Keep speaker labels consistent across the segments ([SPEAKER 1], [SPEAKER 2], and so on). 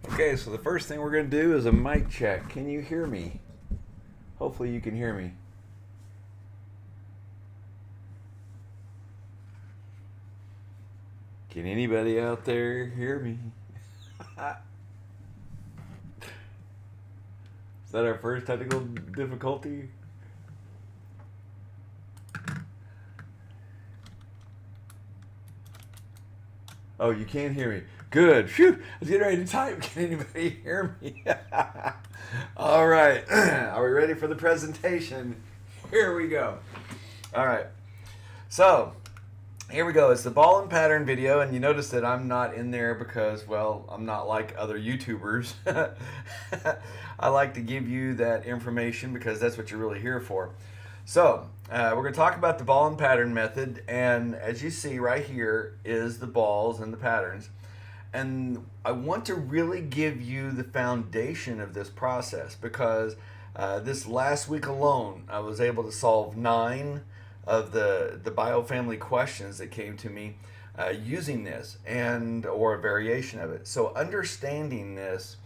[SPEAKER 1] Okay, so the first thing we're going to do is a mic check. Can you hear me? Hopefully you can hear me. Can anybody out there hear me? Is that our first technical difficulty? Oh, you can't hear me. Good. Phew. I was getting ready to type. Can anybody hear me? All right. Are we ready for the presentation? Here we go. All right. So, here we go. It's the ball and pattern video, and you notice that I'm not in there because, well, I'm not like other YouTubers. I like to give you that information because that's what you're really here for. So, we're going to talk about the ball and pattern method, and as you see right here is the balls and the patterns. And I want to really give you the foundation of this process because this last week alone, I was able to solve 9 of the biofamily questions that came to me using this and or a variation of it. So understanding this,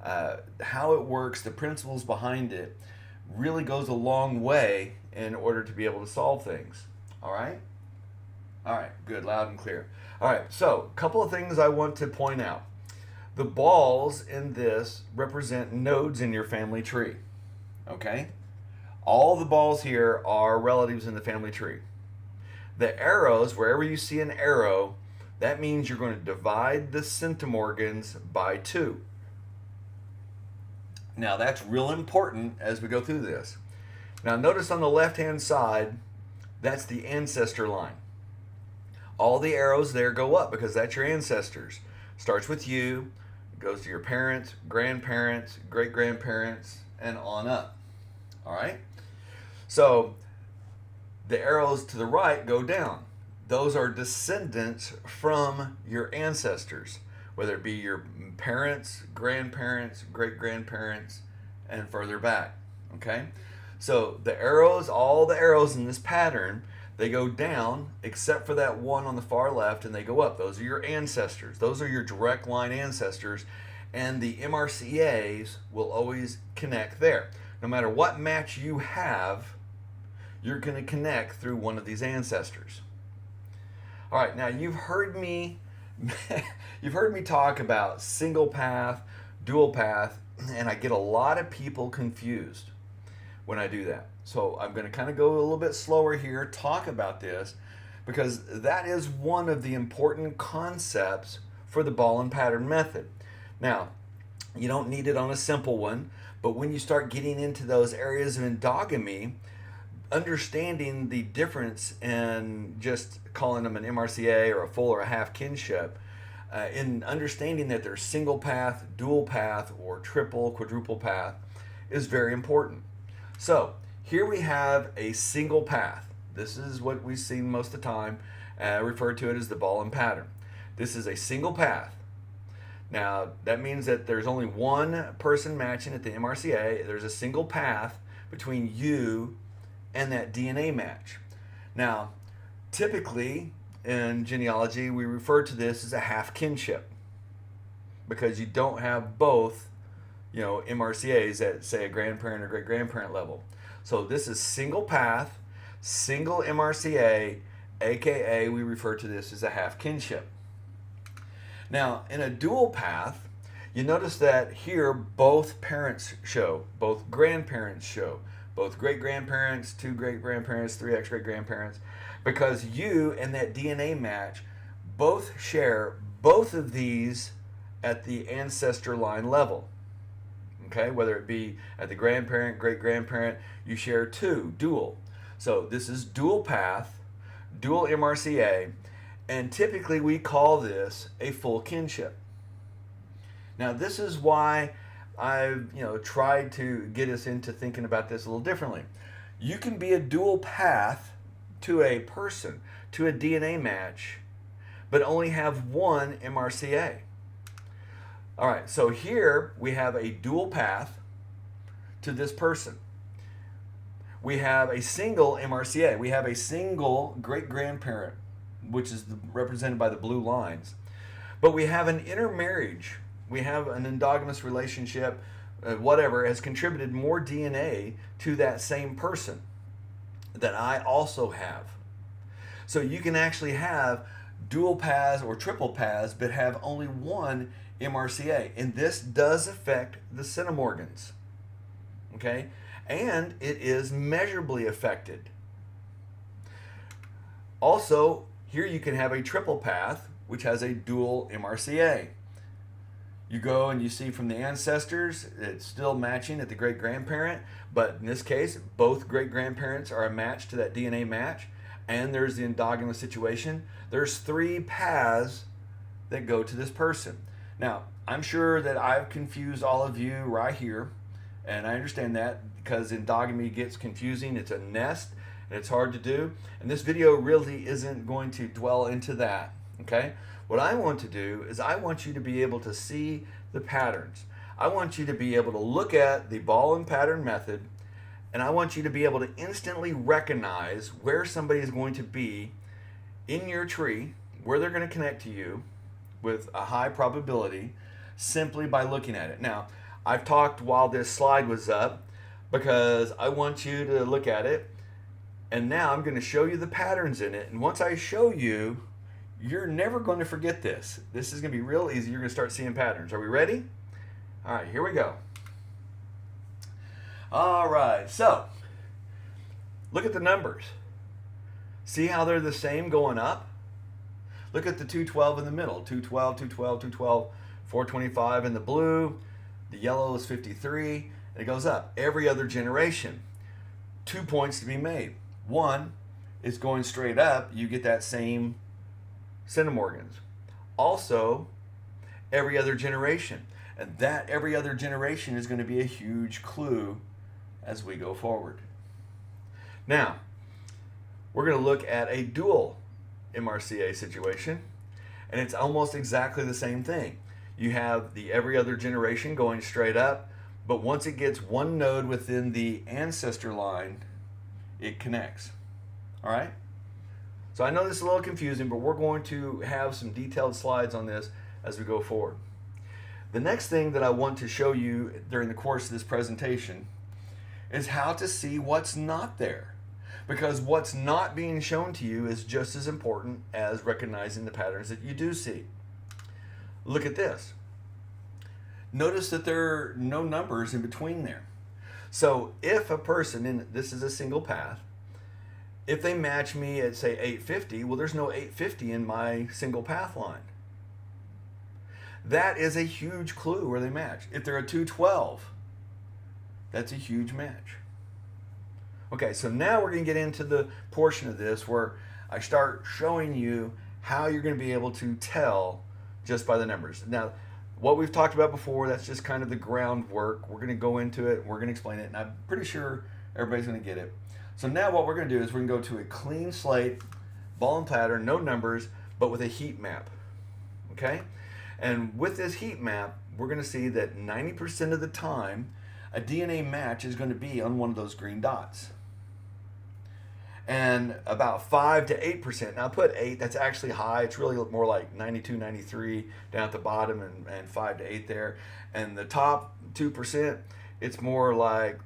[SPEAKER 1] how it works, the principles behind it, really goes a long way in order to be able to solve things. All right? All right, good, loud and clear. All right, so a couple of things I want to point out. The balls in this represent nodes in your family tree, okay? All the balls here are relatives in the family tree. The arrows, wherever you see an arrow, that means you're going to divide the centimorgans by 2. Now that's real important as we go through this. Now notice on the left-hand side, that's the ancestor line. All the arrows there go up because that's your ancestors. Starts with you, goes to your parents, grandparents, great-grandparents, and on up. All right? So the arrows to the right go down. Those are descendants from your ancestors, whether it be your parents, grandparents, great-grandparents, and further back. Okay? So the arrows, all the arrows in this pattern, they go down except for that one on the far left, and they go up. Those are your ancestors. Those are your direct line ancestors, and the MRCAs will always connect there. No matter what match you have, you're going to connect through one of these ancestors. All right, now you've heard me talk about single path, dual path, and I get a lot of people confused when I do that. So I'm going to kind of go a little bit slower here, talk about this, because that is one of the important concepts for the ball and pattern method. Now, you don't need it on a simple one, but when you start getting into those areas of endogamy, understanding the difference in just calling them an MRCA or a full or a half kinship, in understanding that there's single path, dual path, or triple, quadruple path is very important. So here we have a single path. This is what we've seen most of the time, referred to it as the ball and pattern. This is a single path. Now that means that there's only one person matching at the MRCA. There's a single path between you and that DNA match. Now, typically in genealogy, we refer to this as a half kinship because you don't have both, MRCAs at, say, a grandparent or great-grandparent level. So this is single path, single MRCA, aka we refer to this as a half kinship. Now, in a dual path, you notice that here both parents show, both grandparents show, both great-grandparents, 2 great-grandparents, 3 ex-great-grandparents, because you and that DNA match both share both of these at the ancestor line level. Okay, whether it be at the grandparent, great-grandparent, you share 2, dual. So this is dual path, dual MRCA, and typically we call this a full kinship. Now this is why I've tried to get us into thinking about this a little differently. You can be a dual path to a person, to a DNA match, but only have one MRCA. All right, so here we have a dual path to this person. We have a single MRCA. We have a single great-grandparent, which is represented by the blue lines. But we have an intermarriage we have an endogamous relationship, whatever, has contributed more DNA to that same person that I also have. So you can actually have dual paths or triple paths, but have only one MRCA. And this does affect the centimorgans. Okay? And it is measurably affected. Also, here you can have a triple path, which has a dual MRCA. You go and you see from the ancestors, it's still matching at the great-grandparent, but in this case, both great-grandparents are a match to that DNA match, and there's the endogamous situation. There's 3 paths that go to this person. Now, I'm sure that I've confused all of you right here, and I understand that because endogamy gets confusing. It's a nest, and it's hard to do, and this video really isn't going to dwell into that, okay? What I want to do is I want you to be able to see the patterns. I want you to be able to look at the ball and pattern method, and I want you to be able to instantly recognize where somebody is going to be in your tree, where they're going to connect to you with a high probability simply by looking at it. Now, I've talked while this slide was up because I want you to look at it, and now I'm going to show you the patterns in it, and once I show you, you're never going to forget this. This is going to be real easy. You're going to start seeing patterns. Are we ready? All right, here we go. All right, so look at the numbers. See how they're the same going up? Look at the 212 in the middle. 212, 212, 212, 425 in the blue. The yellow is 53, and it goes up every other generation. 2 points to be made. One is going straight up. You get that same centimorgans. Also, every other generation. And that every other generation is going to be a huge clue as we go forward. Now, we're going to look at a dual MRCA situation, and it's almost exactly the same thing. You have the every other generation going straight up, but once it gets one node within the ancestor line, it connects. All right? So I know this is a little confusing, but we're going to have some detailed slides on this as we go forward. The next thing that I want to show you during the course of this presentation is how to see what's not there. Because what's not being shown to you is just as important as recognizing the patterns that you do see. Look at this. Notice that there are no numbers in between there. So if a person, and this is a single path, if they match me at, say, 850, well, there's no 850 in my single path line. That is a huge clue where they match. If they're a 212, that's a huge match. Okay, so now we're going to get into the portion of this where I start showing you how you're going to be able to tell just by the numbers. Now, what we've talked about before, that's just kind of the groundwork. We're going to go into it, we're going to explain it, and I'm pretty sure everybody's going to get it. So now what we're going to do is we're going to go to a clean slate, ball and pattern, no numbers, but with a heat map. Okay? And with this heat map, we're going to see that 90% of the time, a DNA match is going to be on one of those green dots. And about 5 to 8%, now I put 8, that's actually high, it's really more like 92, 93 down at the bottom, and 5 to 8 there. And the top 2%, it's more like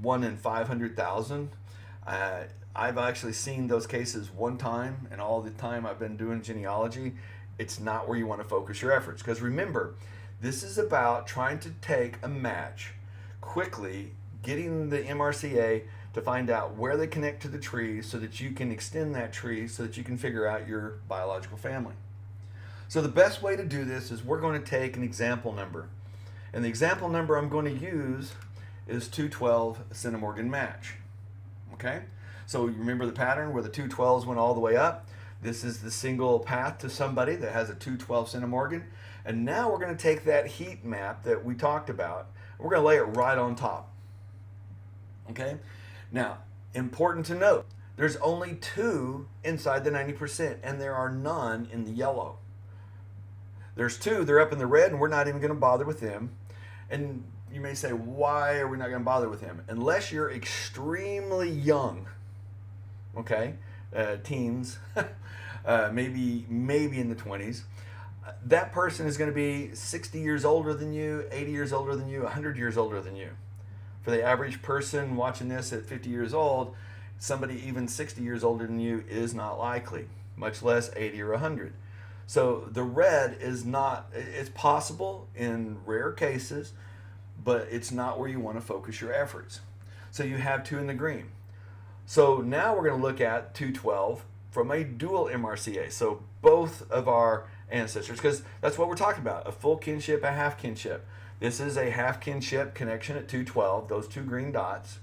[SPEAKER 1] 1 in 500,000. I've actually seen those cases one time, and all the time I've been doing genealogy. It's not where you want to focus your efforts, because remember, this is about trying to take a match quickly, getting the MRCA to find out where they connect to the tree so that you can extend that tree so that you can figure out your biological family. So the best way to do this is we're going to take an example number, and the example number I'm going to use is 212 centimorgan match. Okay, so you remember the pattern where the 212s went all the way up. This is the single path to somebody that has a 212 centimorgan. And now we're going to take that heat map that we talked about, we're going to lay it right on top. Okay, now important to note, there's only 2 inside the 90%, and there are none in the yellow. There's 2, they're up in the red, and we're not even going to bother with them. And you may say, why are we not going to bother with him? Unless you're extremely young, okay, teens, maybe in the 20s. that person is going to be 60 years older than you, 80 years older than you, 100 years older than you. For the average person watching this at 50 years old, somebody even 60 years older than you is not likely, much less 80 or 100. So the red is not, it's possible in rare cases, but it's not where you want to focus your efforts. So you have 2 in the green. So now we're going to look at 212 from a dual MRCA. So both of our ancestors, because that's what we're talking about, a full kinship, a half kinship. This is a half kinship connection at 212, those 2 green dots.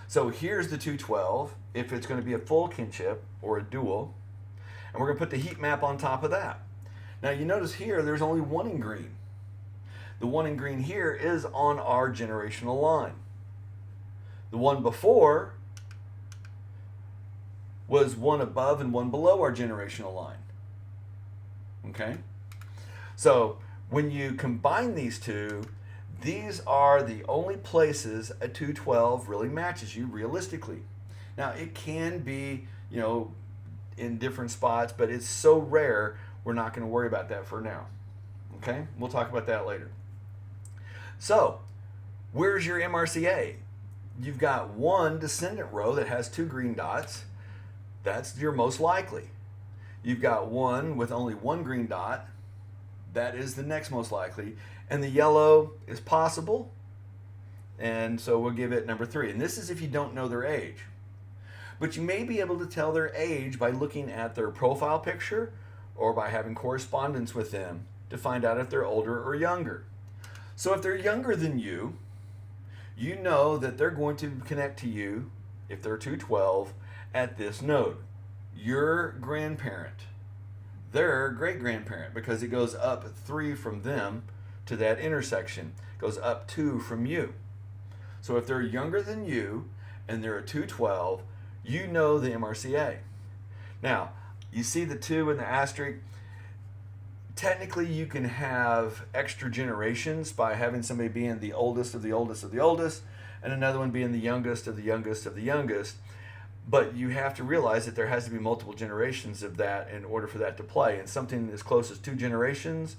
[SPEAKER 1] So here's the 212, if it's going to be a full kinship or a dual, and we're going to put the heat map on top of that. Now you notice here there's only 1 in green. The 1 in green here is on our generational line. The one before was 1 above and 1 below our generational line. Okay? So when you combine these two, these are the only places a 212 really matches you realistically. Now it can be, in different spots, but it's so rare, we're not going to worry about that for now. Okay? We'll talk about that later. So, where's your MRCA? You've got 1 descendant row that has 2 green dots. That's your most likely. You've got 1 with only 1 green dot. That is the next most likely. And the yellow is possible. And so we'll give it number 3. And this is if you don't know their age. But you may be able to tell their age by looking at their profile picture or by having correspondence with them to find out if they're older or younger. So if they're younger than you, you know that they're going to connect to you, if they're 212, at this node. Your grandparent, their great-grandparent, because it goes up 3 from them to that intersection, goes up 2 from you. So if they're younger than you and they're a 212, you know the MRCA. Now, you see the 2 in the asterisk. Technically, you can have extra generations by having somebody being the oldest of the oldest of the oldest and another one being the youngest of the youngest of the youngest. But you have to realize that there has to be multiple generations of that in order for that to play. And something as close as 2 generations,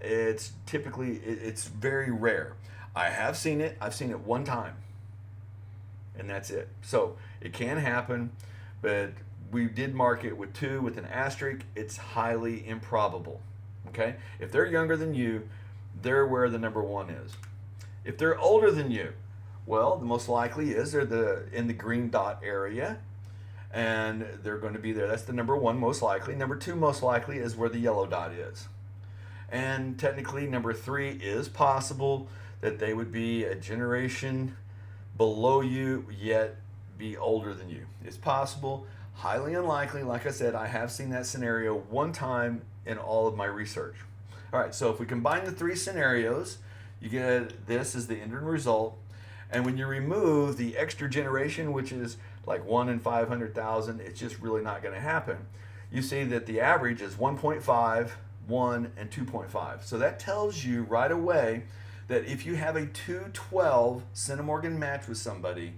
[SPEAKER 1] it's very rare. I have seen it. I've seen it 1 time. And that's it. So it can happen, but we did mark it with 2 with an asterisk. It's highly improbable. Okay? If they're younger than you, they're where the number 1 is. If they're older than you, well, the most likely is they're in the green dot area, and they're going to be there. That's the number 1 most likely. Number 2 most likely is where the yellow dot is. And technically, number 3 is possible that they would be a generation below you, yet be older than you. It's possible, highly unlikely. Like I said, I have seen that scenario 1 time in all of my research. All right, so if we combine the 3 scenarios, you get this as the end result. And when you remove the extra generation, which is like 1 in 500,000, it's just really not going to happen. You see that the average is 1.5, 1, and 2.5. So that tells you right away that if you have a 212 centimorgan match with somebody,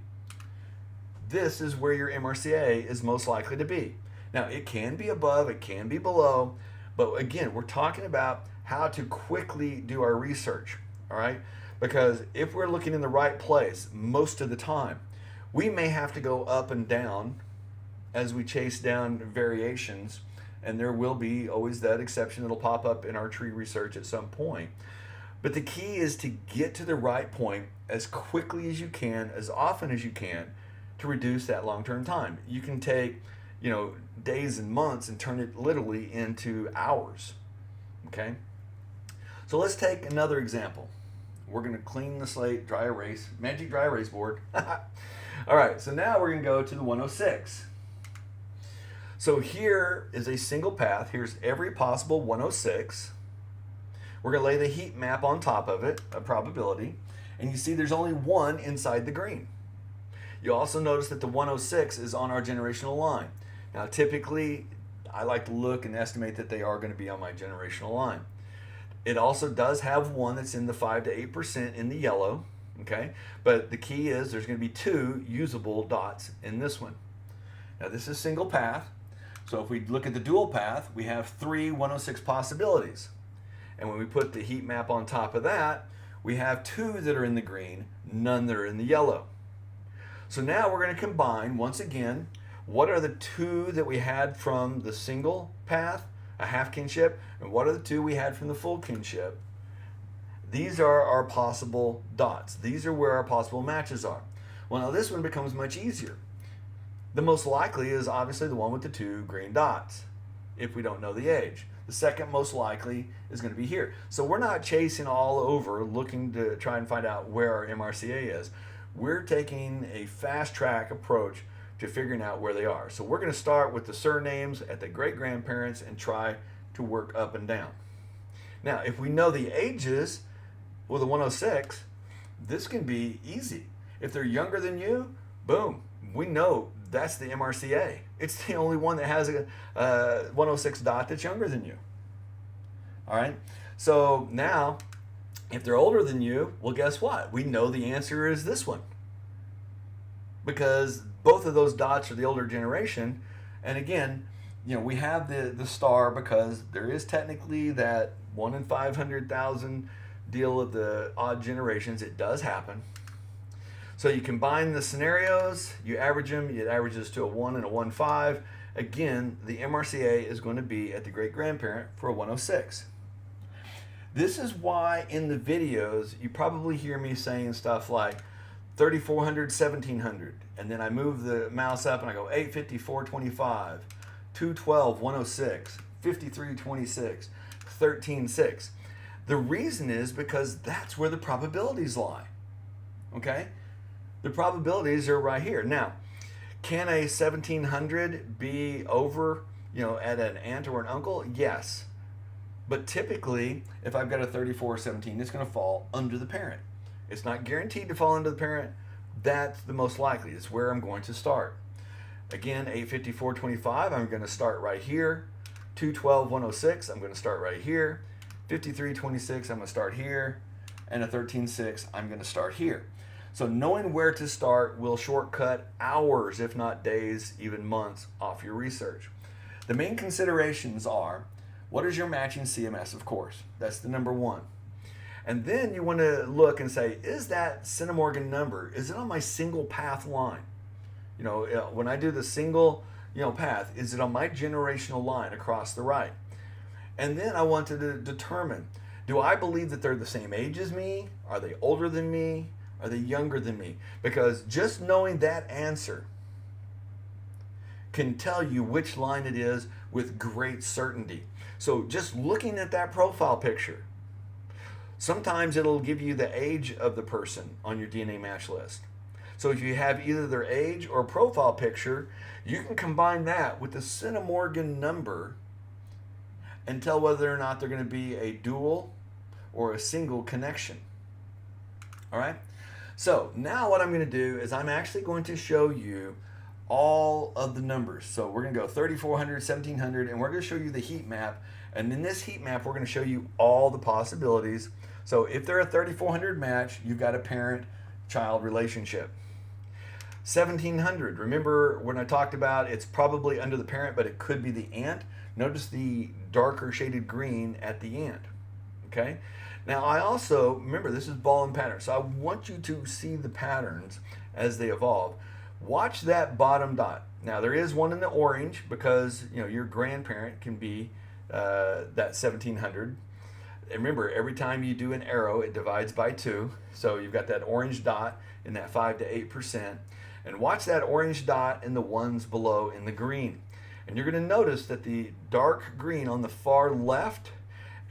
[SPEAKER 1] this is where your MRCA is most likely to be. Now, it can be above, it can be below, but again, we're talking about how to quickly do our research, all right? Because if we're looking in the right place most of the time, we may have to go up and down as we chase down variations, and there will be always that exception that'll pop up in our tree research at some point. But the key is to get to the right point as quickly as you can, as often as you can, to reduce that long-term time. You can take, days and months and turn it literally into hours, okay? So let's take another example. We're going to clean the slate, dry erase, magic dry erase board. All right, so now we're going to go to the 106. So here is a single path. Here's every possible 106. We're going to lay the heat map on top of it, a probability, and you see there's only 1 inside the green. You also notice that the 106 is on our generational line. Now, typically, I like to look and estimate that they are going to be on my generational line. It also does have 1 that's in the 5 to 8% in the yellow, okay? But the key is there's going to be 2 usable dots in this one. Now, this is single path. So if we look at the dual path, we have 3 106 possibilities. And when we put the heat map on top of that, we have 2 that are in the green, none that are in the yellow. So now we're going to combine, once again, what are the 2 that we had from the single path, a half kinship, and what are the 2 we had from the full kinship? These are our possible dots. These are where our possible matches are. Well, now this one becomes much easier. The most likely is obviously the one with the 2 green dots, if we don't know the age. The second most likely is going to be here. So we're not chasing all over looking to try and find out where our MRCA is. We're taking a fast track approach to figuring out where they are. So we're going to start with the surnames at the great-grandparents and try to work up and down. Now, if we know the ages with a 106, this can be easy. If they're younger than you, boom, we know that's the MRCA. It's the only one that has a 106 dot that's younger than you. All right, so now if they're older than you, well, guess what? We know the answer is this one, because both of those dots are the older generation. And again, we have the star because there is technically that 1 in 500,000 deal of the odd generations. It does happen. So you combine the scenarios, you average them, it averages to a 1 and a 1.5. Again, the MRCA is going to be at the great-grandparent for a 106. This is why in the videos you probably hear me saying stuff like 3400, 1700, and then I move the mouse up and I go 850, 425, 212, 106, 53, 26, 13, 6. The reason is because that's where the probabilities lie. Okay? The probabilities are right here. Now, can a 1700 be over, at an aunt or an uncle? Yes. But typically, if I've got a 3417, it's going to fall under the parent. It's not guaranteed to fall under the parent. That's the most likely. It's where I'm going to start. Again, 850, 425, I'm going to start right here. 212, 106, I'm going to start right here. 53, 26, I'm going to start here. And a 13, 6, I'm going to start here. So knowing where to start will shortcut hours, if not days, even months off your research. The main considerations are, what is your matching CMS, of course? That's the number 1. And then you want to look and say, is that centimorgan number, is it on my single path line? When I do the single path, is it on my generational line across the right? And then I want to determine, do I believe that they're the same age as me? Are they older than me? Are they younger than me? Because just knowing that answer can tell you which line it is with great certainty. So just looking at that profile picture, sometimes it'll give you the age of the person on your DNA match list. So if you have either their age or profile picture, you can combine that with the centimorgan number and tell whether or not they're going to be a dual or a single connection. All right? So now what I'm going to do is I'm actually going to show you all of the numbers. So we're going to go 3400, 1700, and we're going to show you the heat map. And in this heat map, we're going to show you all the possibilities. So if they're a 3400 match, you've got a parent-child relationship. 1700, remember when I talked about it's probably under the parent, but it could be the aunt. Notice the darker shaded green at the aunt. Okay? Now I also, remember this is ball and pattern, so I want you to see the patterns as they evolve. Watch that bottom dot. Now there is one in the orange because your grandparent can be that 1700. And remember, every time you do an arrow, it divides by 2. So you've got that orange dot in that 5 to 8%. And watch that orange dot in the ones below in the green. And you're going to notice that the dark green on the far left,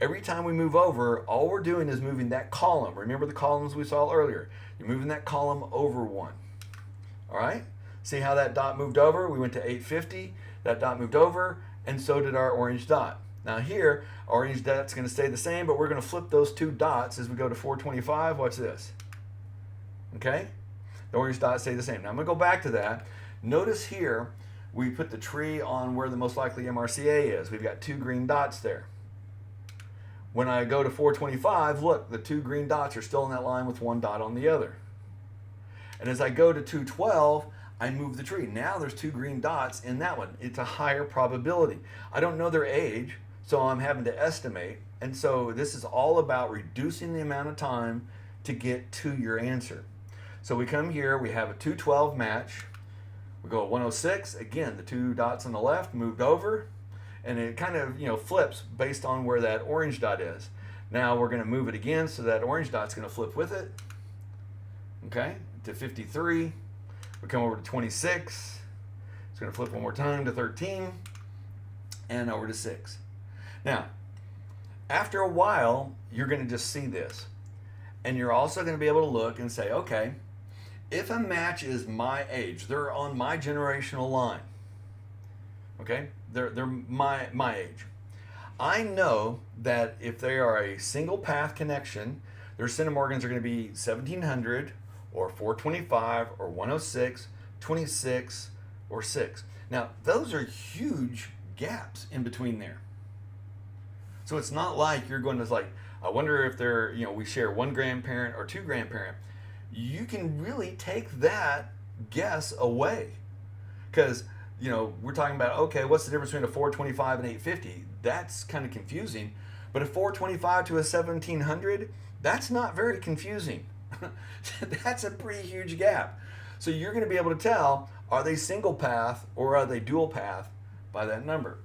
[SPEAKER 1] every time we move over, all we're doing is moving that column. Remember the columns we saw earlier? You're moving that column over 1. All right? See how that dot moved over? We went to 850. That dot moved over, and so did our orange dot. Now here, our orange dot's going to stay the same, but we're going to flip those 2 dots as we go to 425. Watch this. Okay? The orange dots stay the same. Now I'm going to go back to that. Notice here, we put the tree on where the most likely MRCA is. We've got 2 green dots there. When I go to 425, look, the 2 green dots are still in that line with 1 dot on the other. And as I go to 212, I move the tree. Now there's 2 green dots in that one. It's a higher probability. I don't know their age, so I'm having to estimate. And so this is all about reducing the amount of time to get to your answer. So we come here, we have a 212 match. We go at 106. Again, the two dots on the left moved over, and it kind of flips based on where that orange dot is. Now we're going to move it again, so that orange dot's going to flip with it. Okay, to 53. We come over to 26. It's going to flip one more time to 13, and over to 6. Now, after a while, you're going to just see this. And you're also going to be able to look and say, okay, if a match is my age, they're on my generational line. Okay? They're my age. I know that if they are a single path connection, their centimorgans are going to be 1700 or 425 or 106, 26 or 6. Now, those are huge gaps in between there. So it's not like you're going to I wonder if they're, we share one grandparent or two grandparent. You can really take that guess away. Because, we're talking about, okay, what's the difference between a 425 and 850? That's kind of confusing. But a 425 to a 1700, that's not very confusing. That's a pretty huge gap. So you're going to be able to tell, are they single path or are they dual path by that number?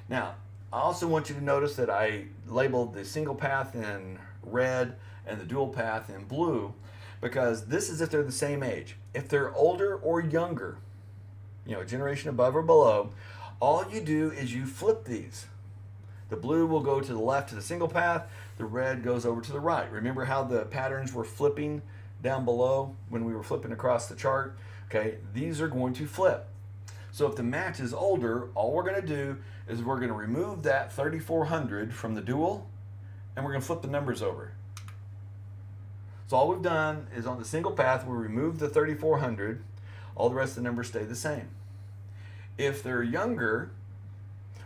[SPEAKER 1] Now, I also want you to notice that I labeled the single path in red and the dual path in blue, because this is if they're the same age. If they're older or younger, a generation above or below, all you do is you flip these. The blue will go to the left to the single path, the red goes over to the right. Remember how the patterns were flipping down below when we were flipping across the chart? Okay, these are going to flip. So if the match is older, all we're going to do is we're going to remove that 3400 from the dual, and we're going to flip the numbers over. So all we've done is on the single path, we remove the 3400, all the rest of the numbers stay the same. If they're younger,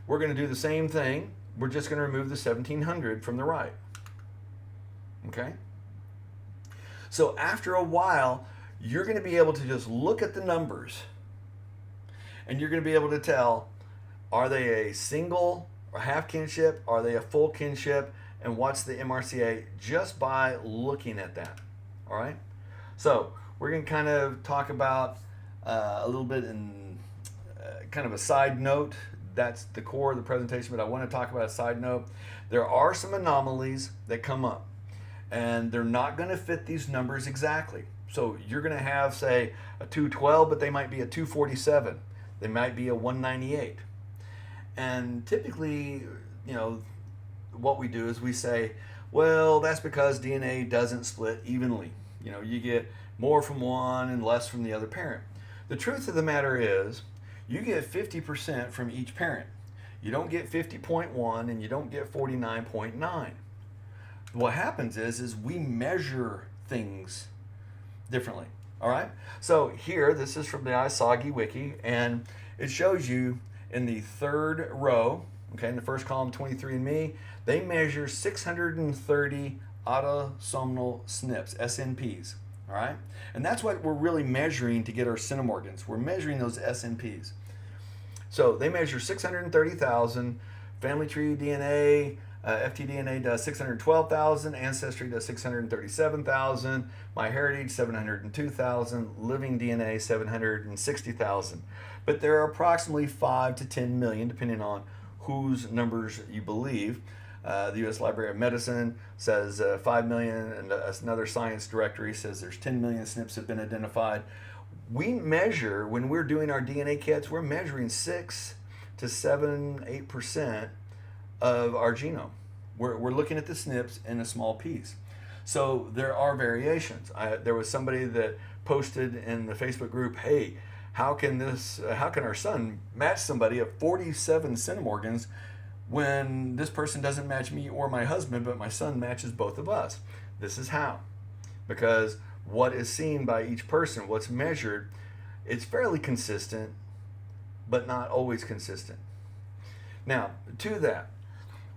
[SPEAKER 1] we're going to do the same thing. We're just going to remove the 1700 from the right. Okay? So after a while, you're going to be able to just look at the numbers, and you're going to be able to tell, are they a single or half kinship? Are they a full kinship? And what's the MRCA just by looking at that? All right? So we're going to kind of talk about a little bit in kind of a side note. That's the core of the presentation, but I want to talk about a side note. There are some anomalies that come up, and they're not going to fit these numbers exactly. So you're going to have, say, a 212, but they might be a 247. They might be a 198. And typically, what we do is we say, well, that's because DNA doesn't split evenly. You get more from one and less from the other parent. The truth of the matter is, you get 50% from each parent. You don't get 50.1 and you don't get 49.9. What happens is we measure things differently. All right? So here, this is from the iSoggy wiki, and it shows you in the third row, okay, in the first column, 23andMe, they measure 630 autosomal SNPs, SNPs, all right? And that's what we're really measuring to get our centimorgans. We're measuring those SNPs. So they measure 630,000, family tree DNA, FTDNA does 612,000, Ancestry does 637,000, MyHeritage 702,000, Living DNA 760,000. But there are approximately 5 to 10 million, depending on whose numbers you believe. The U.S. Library of Medicine says 5 million, and another science directory says there's 10 million SNPs have been identified. We measure, when we're doing our DNA kits, we're measuring 6 to 8% of our genome. We're looking at the SNPs in a small piece. So there are variations. There was somebody that posted in the Facebook group, hey, how can our son match somebody at 47 centimorgans when this person doesn't match me or my husband, but my son matches both of us? This is how. Because what is seen by each person, what's measured, it's fairly consistent, but not always consistent. Now, to that,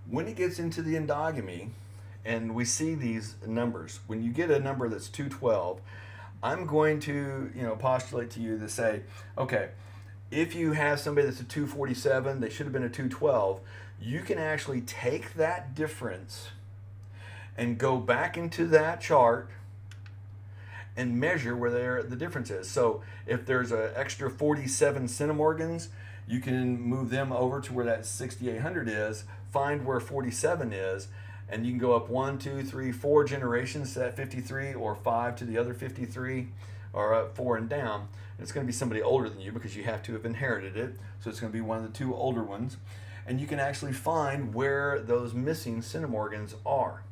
[SPEAKER 1] when it gets into the endogamy, and we see these numbers, when you get a number that's 212, I'm going to, postulate to you to say, okay, if you have somebody that's a 247, they should have been a 212. you can actually take that difference and go back into that chart and measure where the difference is. So if there's an extra 47 centimorgans, you can move them over to where that 6800 is, find where 47 is, and you can go up 1, 2, 3, 4 generations to that 53, or 5 to the other 53, or up 4 and down. And it's going to be somebody older than you because you have to have inherited it. So it's going to be one of the 2 older ones. And you can actually find where those missing centimorgans are.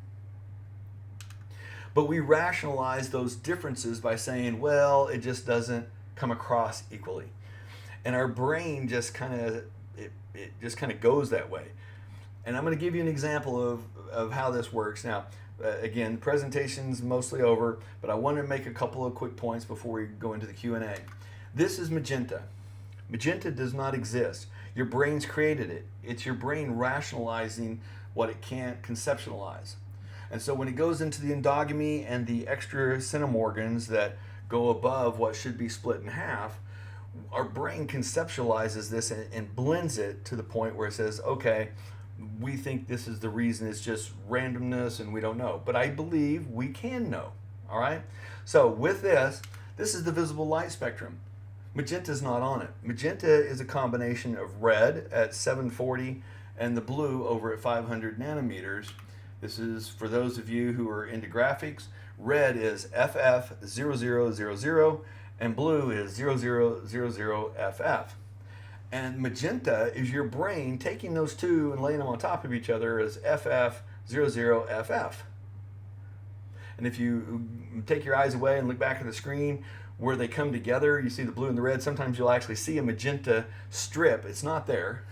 [SPEAKER 1] But we rationalize those differences by saying, well, it just doesn't come across equally. And our brain just kind of it just kind of goes that way. And I'm going to give you an example of how this works. Now, again, the presentation's mostly over, but I want to make a couple of quick points before we go into the Q&A. This is magenta. Magenta does not exist. Your brain's created it. It's your brain rationalizing what it can't conceptualize. And so when it goes into the endogamy and the extra centimorgans that go above what should be split in half, our brain conceptualizes this and blends it to the point where it says, okay, we think this is the reason. It's just randomness and we don't know. But I believe we can know. All right? So with this is the visible light spectrum. Magenta is not on it. Magenta is a combination of red at 740 and the blue over at 500 nanometers. This is for those of you who are into graphics. Red is FF0000 and blue is 0000FF. And magenta is your brain taking those two and laying them on top of each other as FF00FF. And if you take your eyes away and look back at the screen where they come together, you see the blue and the red. Sometimes you'll actually see a magenta strip. It's not there.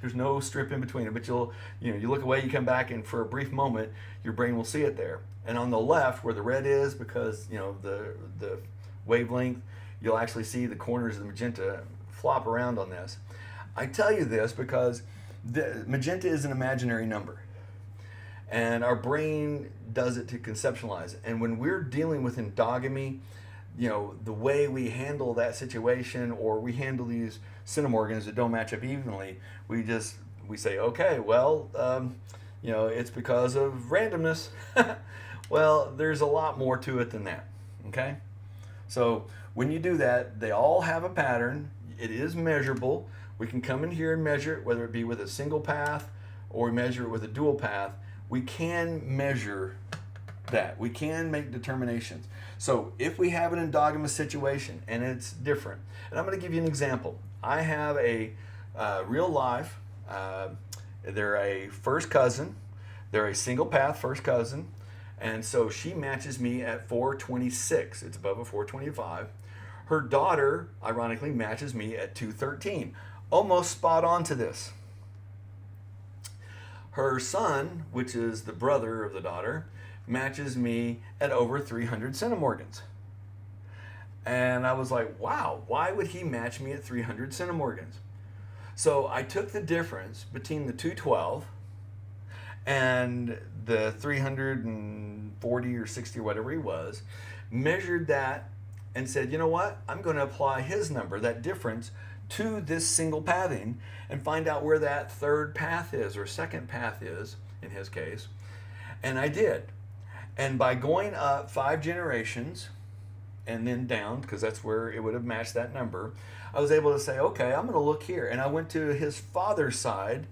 [SPEAKER 1] There's no strip in between it, but you look away, you come back, and for a brief moment, your brain will see it there. And on the left, where the red is, because the wavelength, you'll actually see the corners of the magenta flop around on this. I tell you this because the magenta is an imaginary number. And our brain does it to conceptualize it. And when we're dealing with endogamy, the way we handle that situation, or we handle these centimorgans that don't match up evenly, we say, okay, well, it's because of randomness. Well, there's a lot more to it than that. Okay? So when you do that, they all have a pattern. It is measurable. We can come in here and measure it, whether it be with a single path or we measure it with a dual path. We can measure that. We can make determinations. So if we have an endogamous situation and it's different, and I'm going to give you an example. I have a real life, they're a first cousin. They're a single path first cousin. And so she matches me at 426. It's above a 425. Her daughter, ironically, matches me at 213. Almost spot on to this. Her son, which is the brother of the daughter, matches me at over 300 centimorgans. And I was like, wow, why would he match me at 300 centimorgans? So I took the difference between the 212 and the 340 or 60 or whatever he was, measured that and said, you know what? I'm going to apply his number, that difference, to this single pathing and find out where that third path is, or second path is, in his case. And I did. And by going up 5 generations and then down, because that's where it would have matched that number, I was able to say, okay, I'm going to look here. And I went to his father's side,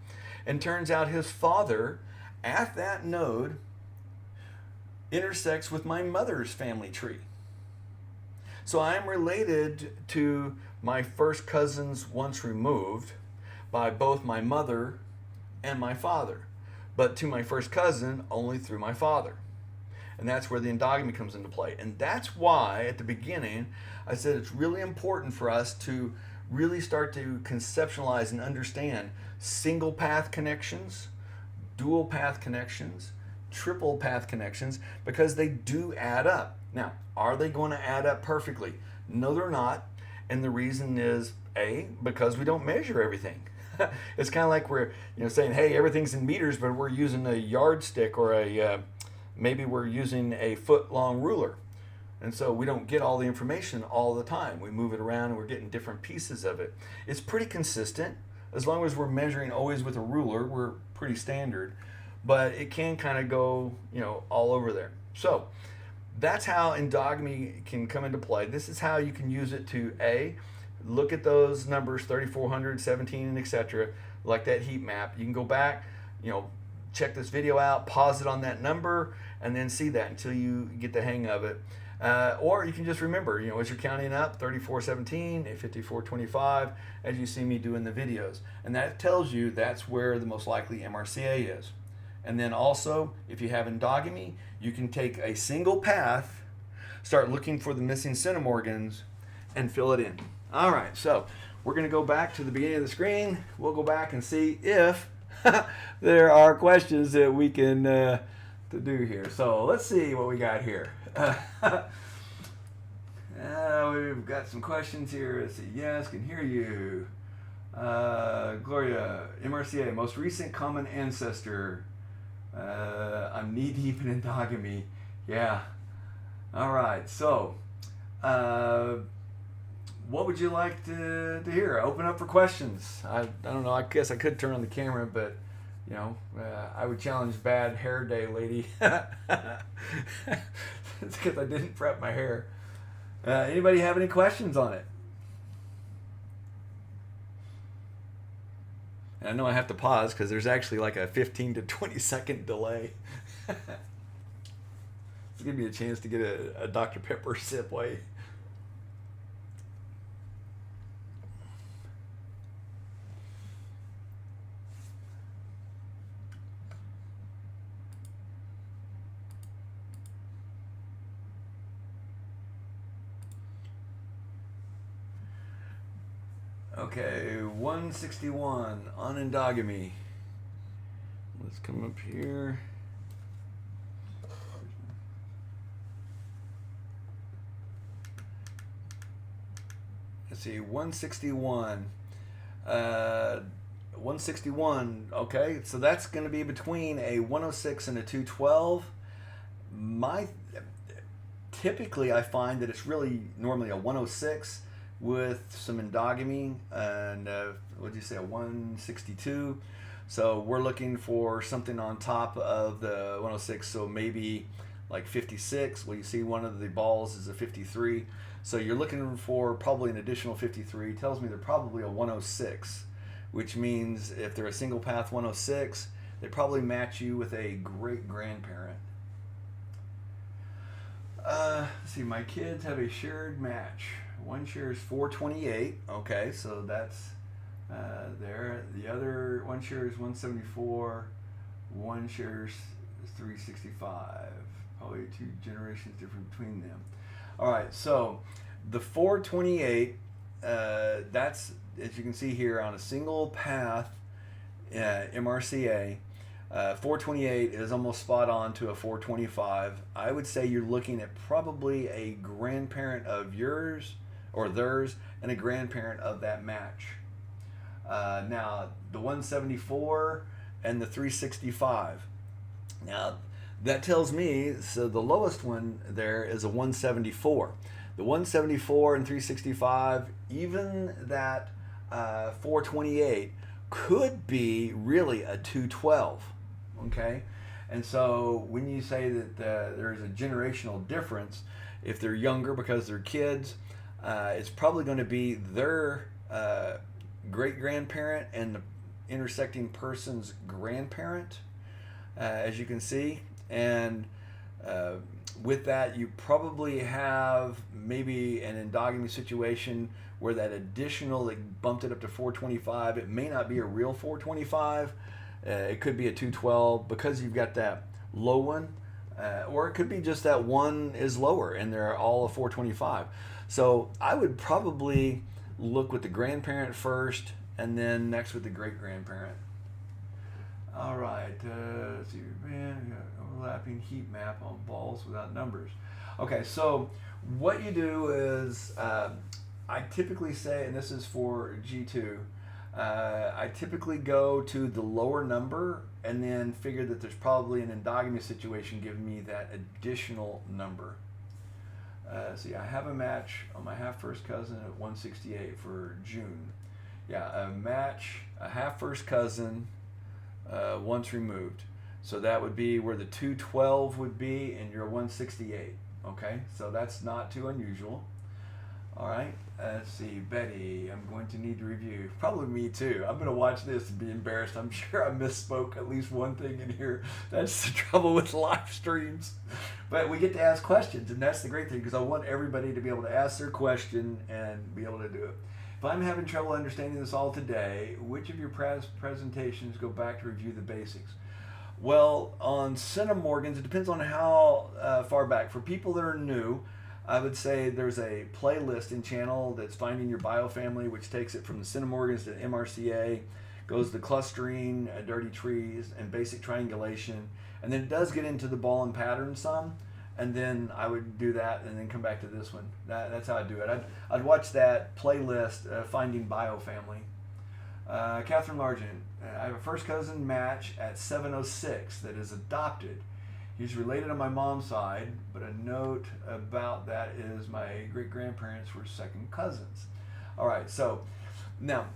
[SPEAKER 1] and turns out his father at that node intersects with my mother's family tree. So I am related to my first cousins once removed by both my mother and my father, but to my first cousin only through my father. And that's where the endogamy comes into play. And that's why at the beginning I said it's really important for us to really start to conceptualize and understand single path connections, dual path connections, triple path connections, because they do add up. Now, are they going to add up perfectly? No, they're not. And the reason is, A, because we don't measure everything. It's kind of like we're saying, hey, everything's in meters, but we're using a yardstick, or maybe we're using a foot-long ruler. And so we don't get all the information all the time. We move it around and we're getting different pieces of it. It's pretty consistent, as long as we're measuring always with a ruler, we're pretty standard, but it can kind of go, all over there. So that's how endogamy can come into play. This is how you can use it to look at those numbers 3400, 17, and etc. like that heat map. You can go back, check this video out, pause it on that number, and then see that until you get the hang of it. Or you can just remember, as you're counting up 3417 and 5425 as you see me doing the videos. And that tells you that's where the most likely MRCA is. And then also, if you have endogamy, you can take a single path, start looking for the missing centimorgans, and fill it in. All right, so we're going to go back to the beginning of the screen. We'll go back and see if there are questions that we can to do here. So let's see what we got here. We've got some questions here. Let's see. Yes, can hear you. Gloria, MRCA, most recent common ancestor. I'm knee deep in endogamy. Yeah. All right. So, what would you like to hear? Open up for questions. I don't know. I guess I could turn on the camera, but I would challenge bad hair day, lady. It's because I didn't prep my hair. Anybody have any questions on it? And I know I have to pause because there's actually like a 15 to 20 second delay. It's give me a chance to get a Dr. Pepper sip while Okay, 161 on endogamy. Let's come up here. Let's see, 161. 161, okay, so that's going to be between a 106 and a 212. Typically I find that it's really normally a 106 with some endogamy, and what'd you say, a 162. So we're looking for something on top of the 106, so maybe like 56. Well, you see one of the balls is a 53, so you're looking for probably an additional 53. Tells me they're probably a 106, which means if they're a single path 106, they probably match you with a great grandparent. Let's see, my kids have a shared match. One share is 428. Okay, so that's there. The other one share is 174. One share is 365. Probably 2 generations different between them. All right, so the 428, that's, as you can see here, on a single path MRCA. 428 is almost spot on to a 425. I would say you're looking at probably a grandparent of yours or theirs and a grandparent of that match. Now, the 174 and the 365. Now, that tells me, so the lowest one there is a 174. The 174 and 365, even that 428 could be really a 212. Okay, and so when you say that there's a generational difference, if they're younger because they're kids, it's probably going to be their great-grandparent and the intersecting person's grandparent, as you can see. And with that, you probably have maybe an endogamy situation where that additional, that bumped it up to 425, it may not be a real 425. It could be a 212 because you've got that low one, or it could be just that one is lower and they're all a 425. So I would probably look with the grandparent first and then next with the great-grandparent. All right, let's see, man, overlapping heat map on balls without numbers. Okay, so what you do is, I typically say, and this is for G2, I typically go to the lower number and then figure that there's probably an endogamy situation giving me that additional number. See, I have a match on my half-first cousin at 168 for June. Yeah, a match, a half first cousin, once removed. So that would be where the 212 would be, and you're 168. Okay, so that's not too unusual. All right, let's see, Betty, I'm going to need to review. Probably me too. I'm going to watch this and be embarrassed. I'm sure I misspoke at least one thing in here. That's the trouble with live streams. But we get to ask questions, and that's the great thing, because I want everybody to be able to ask their question and be able to do it. If I'm having trouble understanding this all today, which of your presentations go back to review the basics? Well, on centimorgans, it depends on how far back. For people that are new, I would say there's a playlist in channel that's Finding Your Biofamily, which takes it from the centimorgans to MRCA, goes to clustering, dirty trees, and basic triangulation. And then it does get into the ball and pattern some. And then I would do that and then come back to this one. That's how I do it. I'd watch that playlist, Finding Biofamily. Catherine Largent, I have a first cousin match at 706 that is adopted. He's related on my mom's side, but a note about that is my great-grandparents were second cousins. All right, so now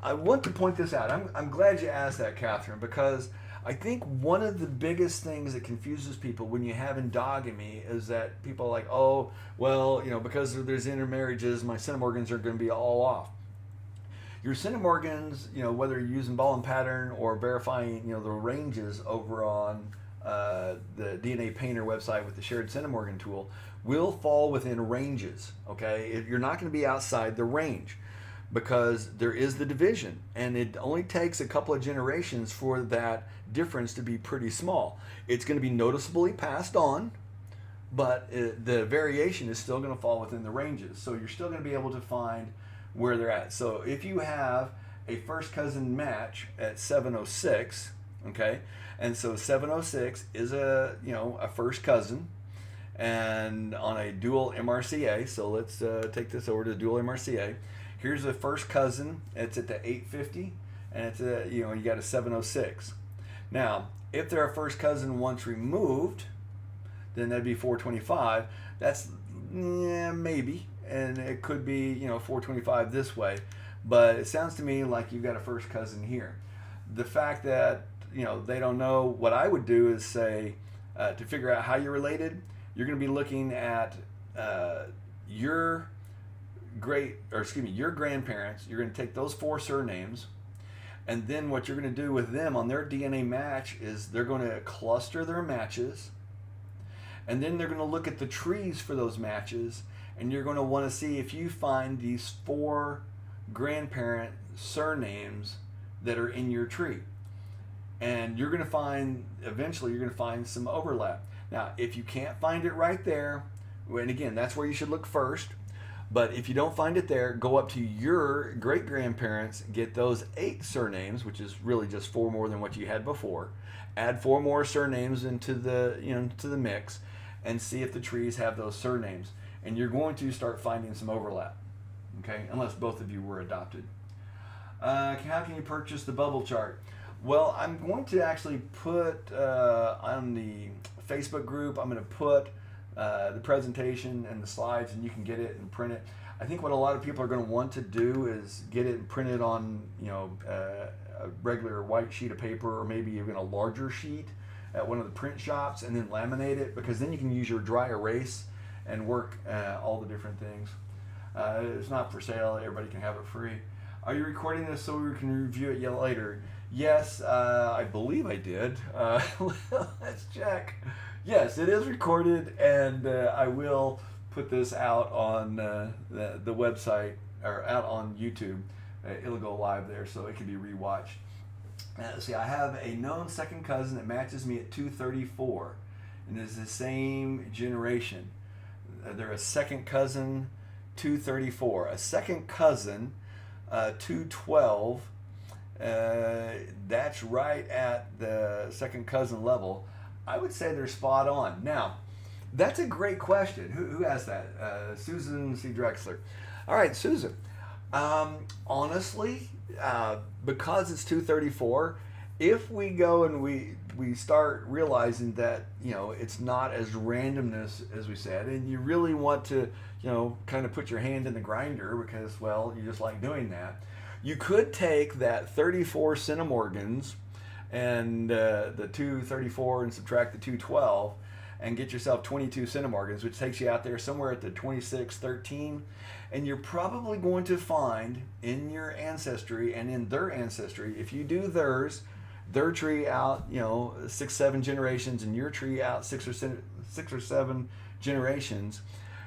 [SPEAKER 1] I want to point this out. I'm glad you asked that, Catherine, because I think one of the biggest things that confuses people when you have endogamy is that people are like, oh, well, because there's intermarriages, my centimorgans are going to be all off. Your centimorgans, whether you're using ball and pattern or verifying, the ranges over on the DNA Painter website with the shared centimorgan tool, will fall within ranges. Okay, you're not going to be outside the range because there is the division, and it only takes a couple of generations for that difference to be pretty small. It's going to be noticeably passed on, but the variation is still going to fall within the ranges. So you're still going to be able to find where they're at. So if you have a first cousin match at 706, okay, and so 706 is a first cousin, and on a dual MRCA. So let's take this over to dual MRCA. Here's a first cousin. It's at the 850, and it's you got a 706. Now, if they're a first cousin once removed, then that'd be 425. That's maybe, and it could be 425 this way, but it sounds to me like you've got a first cousin here. The fact that they don't know, what I would do is say to figure out how you're related, you're going to be looking at your grandparents. You're going to take those 4 surnames, and then what you're going to do with them on their DNA match is they're going to cluster their matches, and then they're going to look at the trees for those matches, and you're going to want to see if you find these 4 grandparent surnames that are in your tree. And you're going to find, eventually you're going to find some overlap. Now, if you can't find it right there, and again, that's where you should look first, but if you don't find it there, go up to your great-grandparents, get those 8 surnames, which is really just 4 more than what you had before, add 4 more surnames into the, to the mix, and see if the trees have those surnames. And you're going to start finding some overlap, okay, unless both of you were adopted. How can you purchase the bubble chart? Well, I'm going to actually put on the Facebook group, I'm going to put the presentation and the slides, and you can get it and print it. I think what a lot of people are going to want to do is get it and print it on a regular white sheet of paper, or maybe even a larger sheet at one of the print shops, and then laminate it, because then you can use your dry erase and work all the different things. It's not for sale. Everybody can have it free. Are you recording this so we can review it yet later? Yes, I believe I did. Let's check. Yes, it is recorded, and I will put this out on the website, or out on YouTube. It'll go live there, so it can be rewatched. See, I have a known second cousin that matches me at 234, and is the same generation. They're a second cousin, 234. A second cousin, 212. That's right at the second cousin level. I would say they're spot on. Now, that's a great question. Who asked that? Susan C. Drexler. All right, Susan. Honestly, because it's 234, if we go and we start realizing that it's not as randomness as we said, and you really want to kind of put your hand in the grinder because, well, you just like doing that, You could take that 34 centimorgans and the 234 and subtract the 212 and get yourself 22 centimorgans, which takes you out there somewhere at the 2613. And you're probably going to find in your ancestry and in their ancestry, if you do their tree out, 6-7 generations, and your tree out six or seven generations,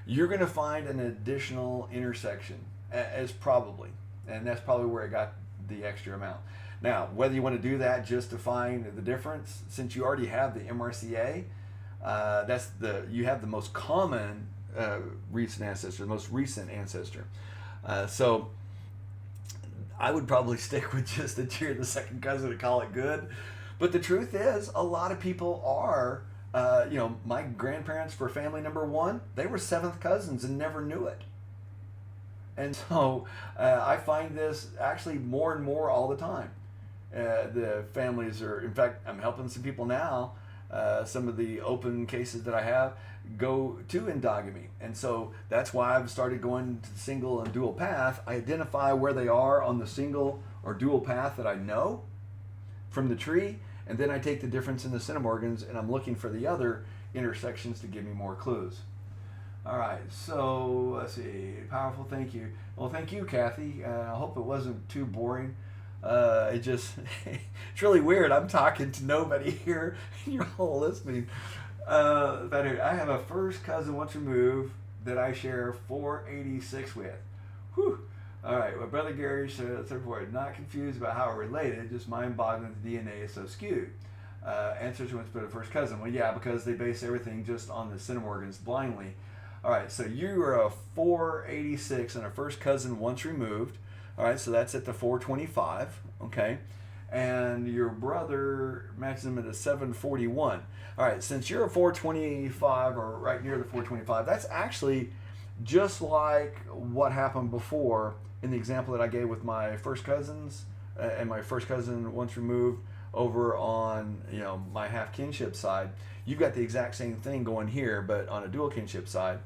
[SPEAKER 1] you're going to find an additional intersection as probably, and that's probably where I got the extra amount. Now, whether you want to do that just to find the difference, since you already have the MRCA, you have the most common recent ancestor, the most recent ancestor. So I would probably stick with just that you're the second cousin to call it good. But the truth is, a lot of people are, my grandparents for family number one, they were seventh cousins and never knew it. And so I find this actually more and more all the time. The families are, in fact, I'm helping some people now. Some of the open cases that I have go to endogamy. And so that's why I've started going to the single and dual path. I identify where they are on the single or dual path that I know from the tree, and then I take the difference in the centimorgans and I'm looking for the other intersections to give me more clues. All right, so let's see. Powerful, thank you. Well, thank you, Kathy. I hope it wasn't too boring. It's really weird. I'm talking to nobody here, and you're all listening. I have a first cousin once removed that I share 486 with. Whew. All right, my brother Gary said, not confused about how we're related, just mind-boggling the DNA is so skewed. Answer to what's but a first cousin. Well, yeah, because they base everything just on the centimorgans blindly. All right, so you are a 486 and a first cousin once removed. All right, so that's at the 425, okay? And your brother matches him at a 741. All right, since you're a 425 or right near the 425, that's actually just like what happened before in the example that I gave with my first cousins and my first cousin once removed over on, my half kinship side. You've got the exact same thing going here, but on a dual kinship side.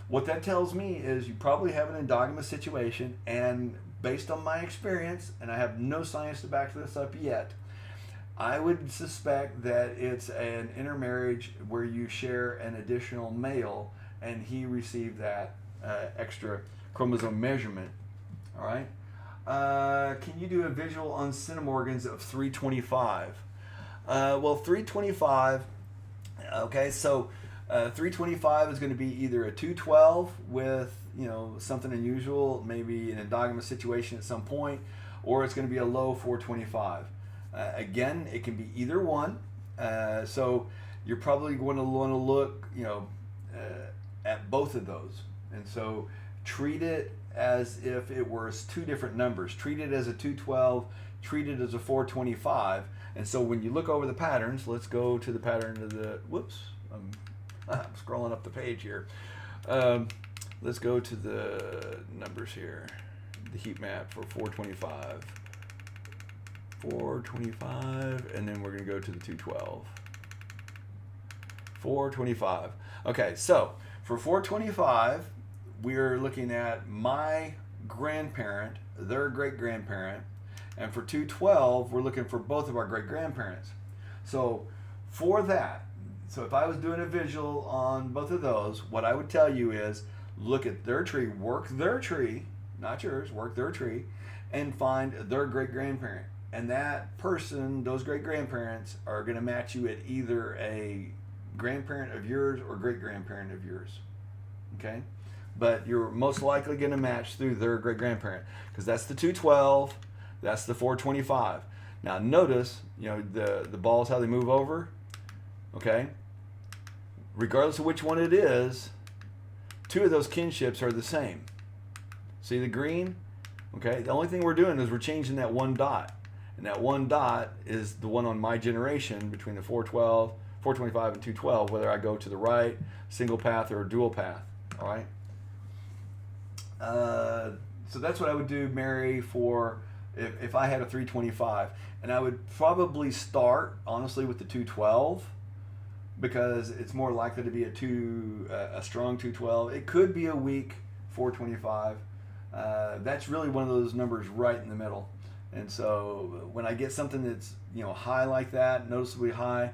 [SPEAKER 1] What that tells me is you probably have an endogamous situation, and based on my experience, and I have no science to back this up yet, I would suspect that it's an intermarriage where you share an additional male and he received that extra chromosome measurement. All right. Can you do a visual on centimorgans of 325? Well, 325, okay, so 325 is going to be either a 212 with, something unusual, maybe an endogamous situation at some point, or it's going to be a low 425. Again, it can be either one. So you're probably going to want to look, at both of those. And so treat it as if it were two different numbers. Treat it as a 212, treat it as a 425. And so when you look over the patterns, let's go to the pattern of the, I'm scrolling up the page here. Let's go to the numbers here. The heat map for 425. 425, and then we're going to go to the 212. 425. Okay, so for 425, we're looking at my grandparent, their great-grandparent, and for 212, we're looking for both of our great-grandparents. So for that, so if I was doing a visual on both of those, what I would tell you is look at their tree, work their tree, not yours, work their tree, and find their great-grandparent. And that person, those great-grandparents, are going to match you at either a grandparent of yours or great-grandparent of yours. Okay? But you're most likely going to match through their great-grandparent because that's the 212, that's the 425. Now notice, the balls, how they move over. Okay? Regardless of which one it is, two of those kinships are the same. See the green? Okay? The only thing we're doing is we're changing that one dot. And that one dot is the one on my generation between the 412, 425 and 212, whether I go to the right, single path, or dual path. All right? So that's what I would do, Mary, for if I had a 325. And I would probably start, honestly, with the 212 because it's more likely to be a strong 212. It could be a weak 425.
[SPEAKER 2] that's really one of those numbers right in the middle. And so when I get something that's high like that, noticeably high,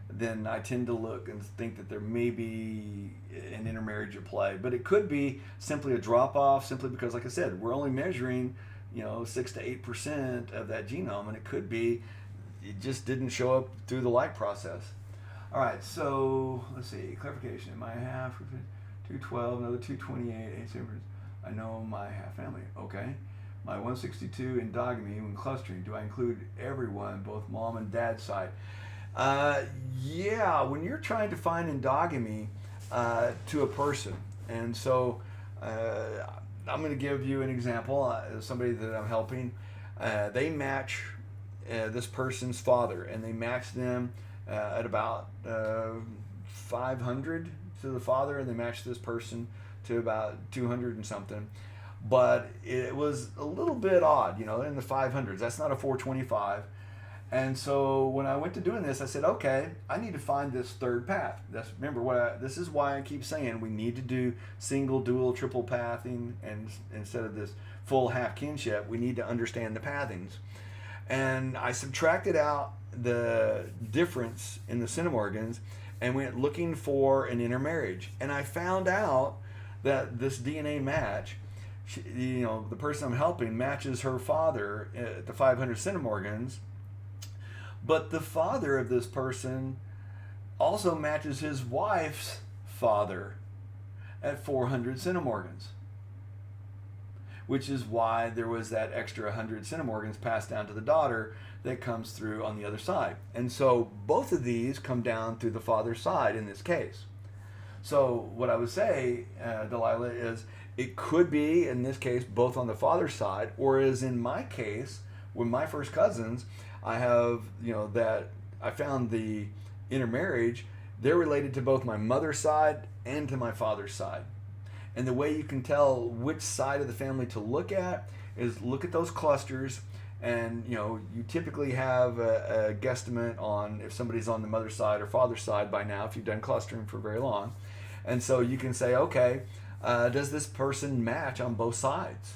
[SPEAKER 2] then I tend to look and think that there may be an intermarriage at play. But it could be simply a drop off, simply because, like I said, we're only measuring 6 to 8% of that genome, and it could be it just didn't show up through the like process. All right, so let's see. Clarification. Am I half 212, another 228, 8 siblings? I know my half family. Okay. My 162 endogamy when clustering. Do I include everyone, both mom and dad side? Yeah, when you're trying to find endogamy to a person, and so I'm going to give you an example. Somebody that I'm helping, they match this person's father, and they match them at about 500 to the father, and they match this person to about 200 and something. But it was a little bit odd, in the 500s. That's not a 425. And so when I went to doing this, I said, okay, I need to find this third path. This is why I keep saying we need to do single, dual, triple pathing, and instead of this full half kinship, we need to understand the pathings. And I subtracted out the difference in the centimorgans and went looking for an intermarriage. And I found out that this DNA match, the person I'm helping matches her father at the 500 centimorgans, but the father of this person also matches his wife's father at 400 centimorgans, which is why there was that extra 100 centimorgans passed down to the daughter that comes through on the other side. And so both of these come down through the father's side in this case. So what I would say, Delilah, is it could be, in this case, both on the father's side, or as in my case, with my first cousins, I have, that I found the intermarriage, they're related to both my mother's side and to my father's side. And the way you can tell which side of the family to look at is look at those clusters, and you typically have a guesstimate on if somebody's on the mother's side or father's side by now if you've done clustering for very long. And so you can say, okay, does this person match on both sides?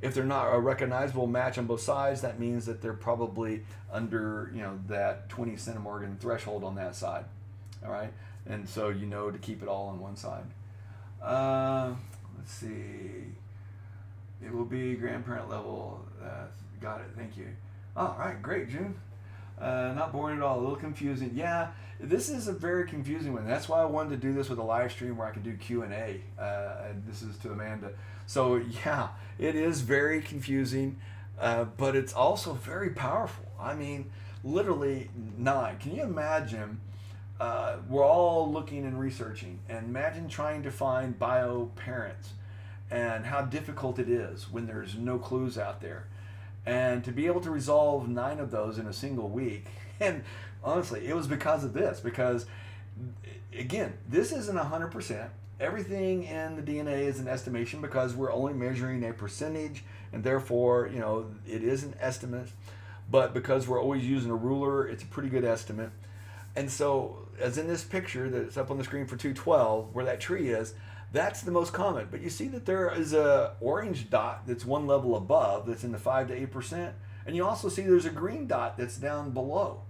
[SPEAKER 2] If they're not a recognizable match on both sides, that means that they're probably under that 20 centimorgan threshold on that side. All right, and so to keep it all on one side. Let's see. It will be grandparent level. Got it. Thank you. All right, great, June. Not boring at all. A little confusing. Yeah, this is a very confusing one. That's why I wanted to do this with a live stream where I can do Q&A. And this is to Amanda. So yeah, it is very confusing, but it's also very powerful. I mean, literally 9. Can you imagine? We're all looking and researching, and imagine trying to find bio parents and how difficult it is when there's no clues out there. And to be able to resolve 9 of those in a single week, and honestly, it was because of this, because again, this isn't 100%. Everything in the DNA is an estimation because we're only measuring a percentage, and therefore, it is an estimate. But because we're always using a ruler, it's a pretty good estimate. And so, as in this picture that's up on the screen for 212, where that tree is, that's the most common. But you see that there is a orange dot that's one level above, that's in the 5 to 8%. And you also see there's a green dot that's down below.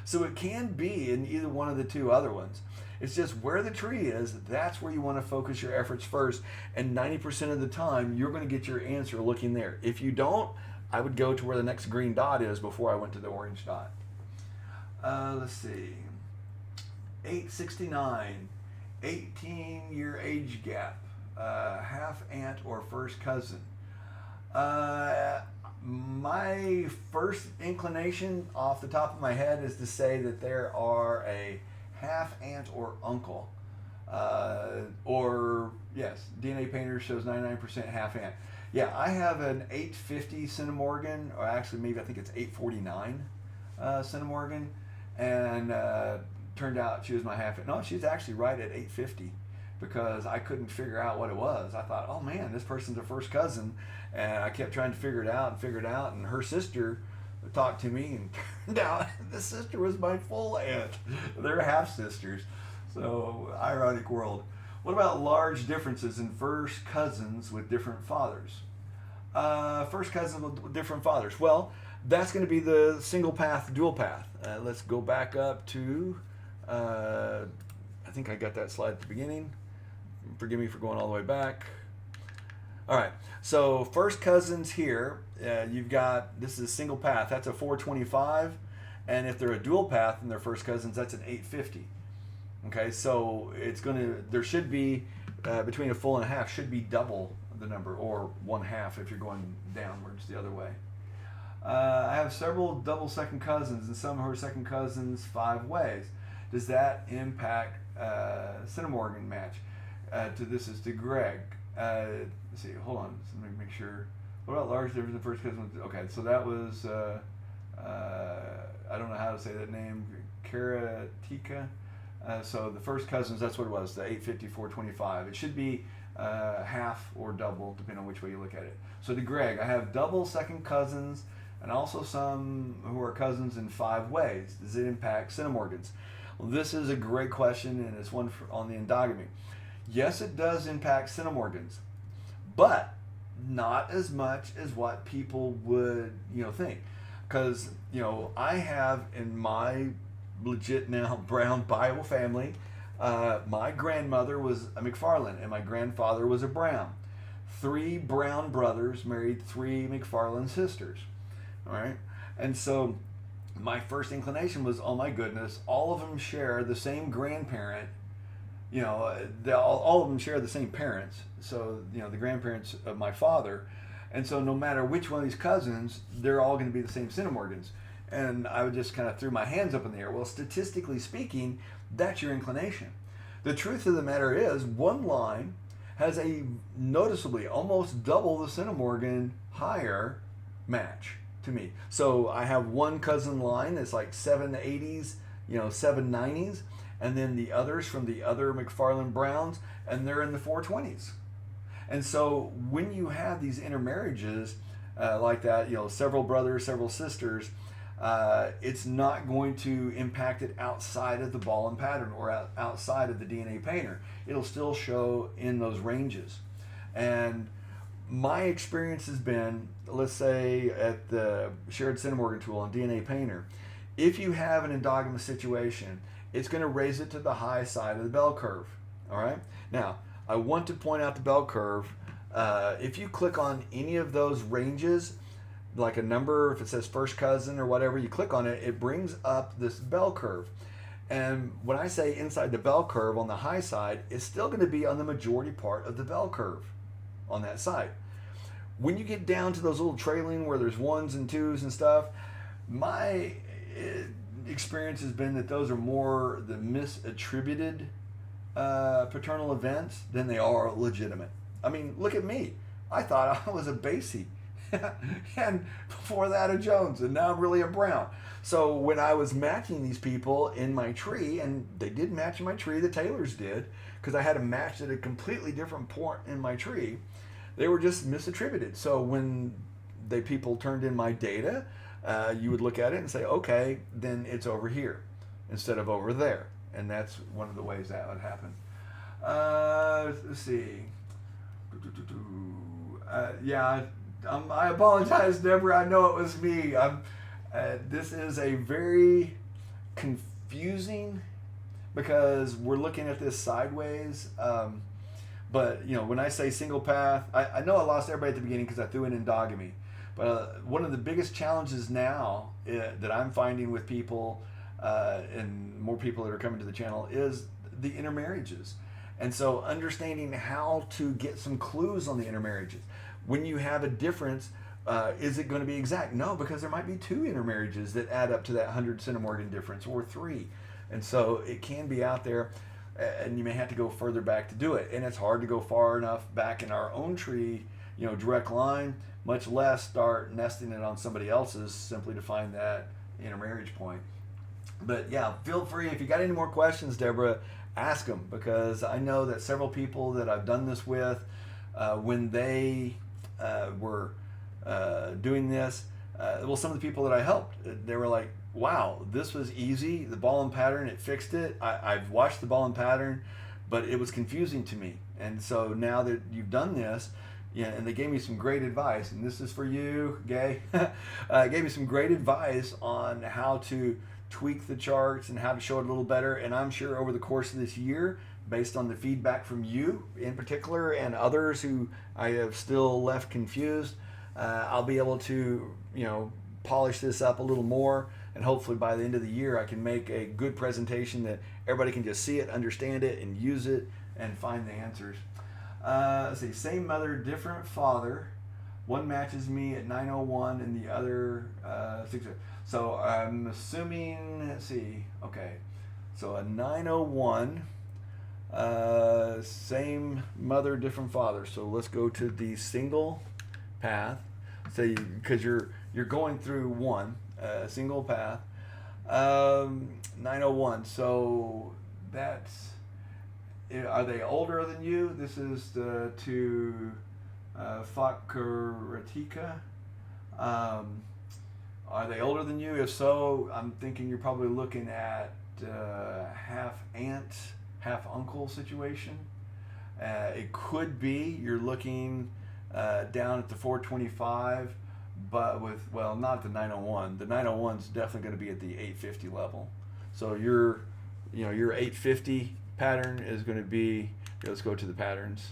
[SPEAKER 2] So it can be in either one of the two other ones. It's just where the tree is, that's where you want to focus your efforts first. And 90% of the time, you're going to get your answer looking there. If you don't, I would go to where the next green dot is before I went to the orange dot. Let's see. 869, 18-year age gap, half aunt or first cousin. My first inclination off the top of my head is to say that there are a half aunt or uncle. Or, yes, DNA Painter shows 99% half aunt. Yeah, I have an 850 centimorgan, or actually maybe I think it's 849 centimorgan, and turned out she was my half aunt. No, she's actually right at 850 because I couldn't figure out what it was. I thought, oh man, this person's a first cousin, and I kept trying to figure it out, and her sister talked to me, and turned out the sister was my full aunt. They're half sisters, so ironic world. What about large differences in first cousins with different fathers? First cousins with different fathers. Well, that's going to be the single path, dual path. Let's go back up to, I think I got that slide at the beginning. Forgive me for going all the way back. All right, so first cousins here, you've got, this is a single path, that's a 425. And if they're a dual path and they're first cousins, that's an 850. Okay, so it's going to, there should be, between a full and a half, should be double the number, or 1/2 if you're going downwards the other way. I have several double second cousins, and some who are second cousins 5 ways. Does that impact centimorgan match? This is to Greg. Let's see, hold on, let me make sure. What about large difference in first cousin? Okay, so that was, I don't know how to say that name, Karatika. So the first cousins, that's what it was, the 850, 425. It should be half or double, depending on which way you look at it. So to Greg, I have double second cousins and also some who are cousins in 5 ways. Does it impact centimorgans? Well, this is a great question, and it's one on the endogamy. Yes, it does impact centimorgans, but not as much as what people would, think. Because, I have in my legit now Brown Bible family, my grandmother was a McFarland and my grandfather was a Brown. 3 Brown brothers married 3 McFarland sisters. All right, and so my first inclination was, oh my goodness, all of them share the same grandparent. All of them share the same parents. So the grandparents of my father, and so no matter which one of these cousins, they're all going to be the same centimorgans. And I would just kind of threw my hands up in the air. Well, statistically speaking, that's your inclination. The truth of the matter is, one line has a noticeably almost double the centimorgan higher match to me. So I have one cousin line that's like 780s, 790s, and then the others from the other McFarland Browns, and they're in the 420s. And so when you have these intermarriages like that, several brothers, several sisters, it's not going to impact it outside of the ball and pattern or outside of the DNA painter. It'll still show in those ranges. And my experience has been, let's say at the shared centimorgan tool on DNA painter, if you have an endogamous situation, it's going to raise it to the high side of the bell curve. All right. Now, I want to point out the bell curve. If you click on any of those ranges, like a number, if it says first cousin or whatever, you click on it, it brings up this bell curve. And when I say inside the bell curve on the high side, it's still going to be on the majority part of the bell curve on that side. When you get down to those little trailing where there's 1s and 2s and stuff, my experience has been that those are more the misattributed paternal events than they are legitimate. I mean, look at me. I thought I was a Basie. And before that a Jones, and now I'm really a Brown. So when I was matching these people in my tree, and they did match in my tree, the Taylors did, because I had them matched at a completely different point in my tree, they were just misattributed. So when people turned in my data, you would look at it and say, okay, then it's over here instead of over there. And that's one of the ways that would happen. Let's see. I apologize, Deborah. I know it was me. This is a very confusing, because we're looking at this sideways. But when I say single path, I know I lost everybody at the beginning because I threw in endogamy. But one of the biggest challenges now that I'm finding with people, and more people that are coming to the channel, is the intermarriages. And so understanding how to get some clues on the intermarriages. When you have a difference, is it going to be exact? No, because there might be 2 intermarriages that add up to that 100 centimorgan difference, or 3. And so it can be out there, and you may have to go further back to do it. And it's hard to go far enough back in our own tree, direct line, much less start nesting it on somebody else's simply to find that intermarriage point. But yeah, feel free, if you got any more questions, Deborah, ask them, because I know that several people that I've done this with, when they were doing this, some of the people that I helped, they were like, wow, this was easy. The ball and pattern, it fixed it. I've watched the ball and pattern, but it was confusing to me. And so now that you've done this, yeah, and they gave me some great advice, and this is for you, Gay. Gave me some great advice on how to tweak the charts and how to show it a little better. And I'm sure over the course of this year, based on the feedback from you in particular and others who I have still left confused, I'll be able to, polish this up a little more, and hopefully by the end of the year I can make a good presentation that everybody can just see it, understand it, and use it and find the answers. Let's see, same mother, different father. One matches me at 901 and the other 6. So I'm assuming, let's see, okay. So a 901, same mother, different father. So let's go to the single path. So because you're going through one single path. 901. So that's, are they older than you? This is the to Fakaratika. Are they older than you? If so, I'm thinking you're probably looking at half aunt, half uncle situation. It could be you're looking down at the 425, but with, well, not the 901. The 901 is definitely going to be at the 850 level. So your 850 pattern is going to be, let's go to the patterns.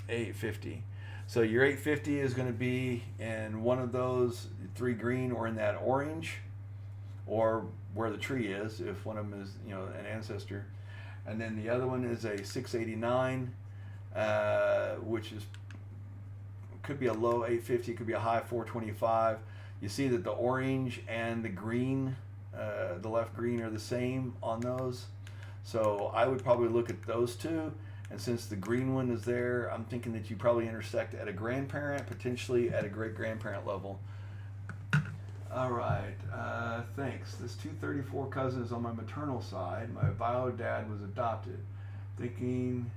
[SPEAKER 2] 850. So your 850 is going to be in one of those 3 green or in that orange, or where the tree is, if one of them is an ancestor. And then the other one is a 689, which could be a low 850, could be a high 425. You see that the orange and the green, the left green, are the same on those. So I would probably look at those two. And since the green one is there, I'm thinking that you probably intersect at a grandparent, potentially at a great-grandparent level. All right, thanks. This 234 cousin is on my maternal side. My bio dad was adopted. Thinking,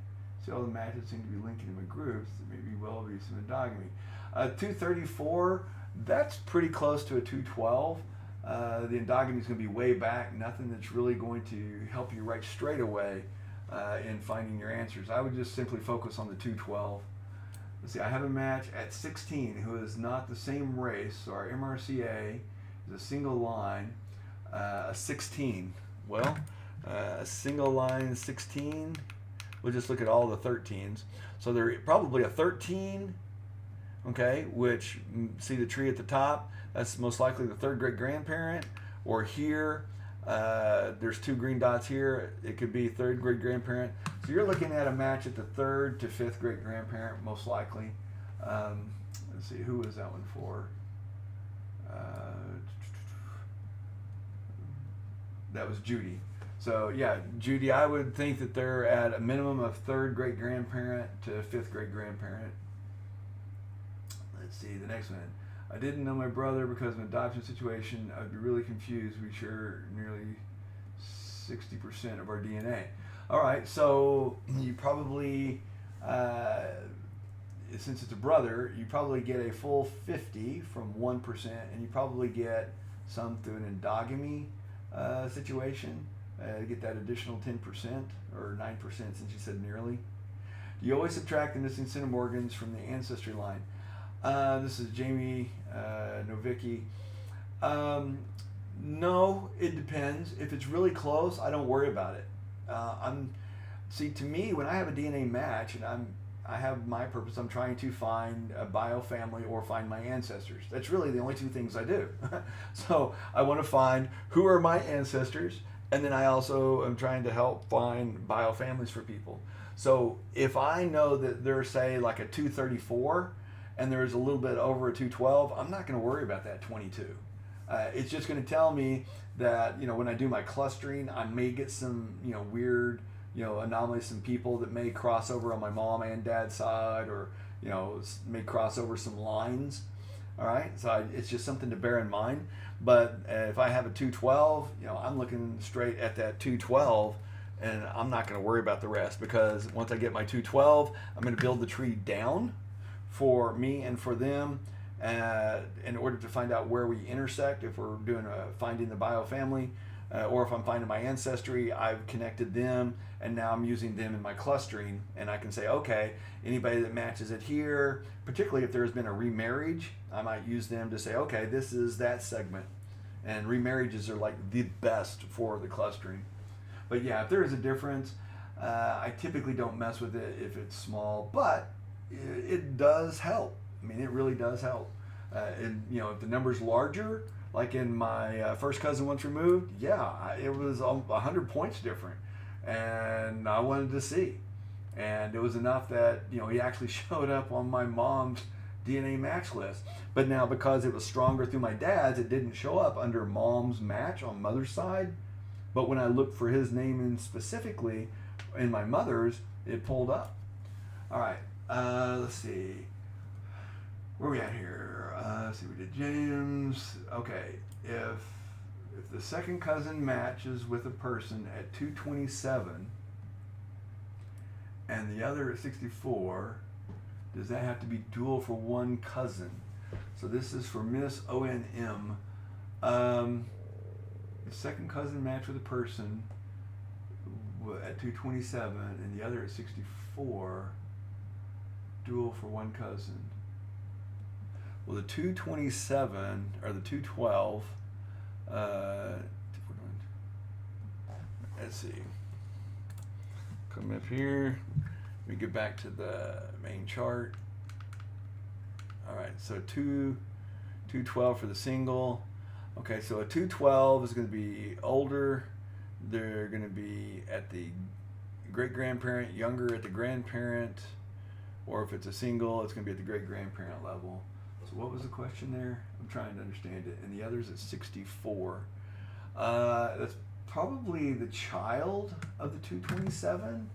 [SPEAKER 2] see, all the matches seem to be linking to my groups. There may well be some endogamy. 234, that's pretty close to a 212. The endogamy is going to be way back. Nothing that's really going to help you right straight away in finding your answers. I would just simply focus on the 212. Let's see, I have a match at 16 who is not the same race, so our MRCA is a single line, a 16. Well, a single line 16, we'll just look at all the 13s. So they're probably a 13, okay, which, see the tree at the top, that's most likely the 3rd great grandparent, or here, there's 2 green dots here, it could be 3rd great grandparent. So you're looking at a match at the 3rd to 5th great grandparent, most likely. Let's see, who was that one for? That was Judy. So yeah, Judy, I would think that they're at a minimum of 3rd great grandparent to 5th great grandparent. Let's see, the next one. I didn't know my brother because of an adoption situation. I'd be really confused. We share nearly 60% of our DNA. All right, so you probably, since it's a brother, you probably get a full 50 from 1%, and you probably get some through an endogamy situation. Get that additional 10% or 9% since you said nearly. Do you always subtract the missing centimorgans from the ancestry line? This is Jamie Novicki. No, it depends. If it's really close, I don't worry about it. See, to me, when I have a DNA match and I have my purpose, I'm trying to find a bio family or find my ancestors. That's really the only 2 things I do. So I want to find who are my ancestors, and then I also am trying to help find bio families for people. So if I know that there's, say, like a 234 and there's a little bit over a 212, I'm not going to worry about that 22. It's just going to tell me that, when I do my clustering, I may get some, weird, anomalies, some people that may cross over on my mom and dad's side, or, may cross over some lines. All right, so it's just something to bear in mind. But if I have a 212, I'm looking straight at that 212, and I'm not going to worry about the rest, because once I get my 212, I'm going to build the tree down for me and for them, in order to find out where we intersect. If we're doing finding the bio family, or if I'm finding my ancestry, I've connected them, and now I'm using them in my clustering, and I can say, okay, anybody that matches it here, particularly if there's been a remarriage, I might use them to say, okay, this is that segment. And remarriages are like the best for the clustering. But yeah, if there is a difference, I typically don't mess with it if it's small, but it does help. I mean, it really does help. And if the number's larger, like in my first cousin once removed, yeah, it was 100 points different, and I wanted to see, and it was enough that he actually showed up on my mom's DNA match list. But now, because it was stronger through my dad's, it didn't show up under mom's match on mother's side. But when I looked for his name in specifically in my mother's, it pulled up. All right, let's see. Where are we at here? Let's see, we did James. Okay, if the second cousin matches with a person at 227 and the other at 64, does that have to be dual for one cousin? So this is for Miss ONM. The second cousin match with a person at 227 and the other at 64, dual for one cousin. Well, the 227 or the 212, let's see. Come up here. We get back to the main chart. All right, so 212 for the single. Okay, so a 212 is going to be older. They're going to be at the great-grandparent, younger at the grandparent, or if it's a single, it's going to be at the great-grandparent level. So what was the question there? I'm trying to understand it. And the other's at 64. That's probably the child of the 227.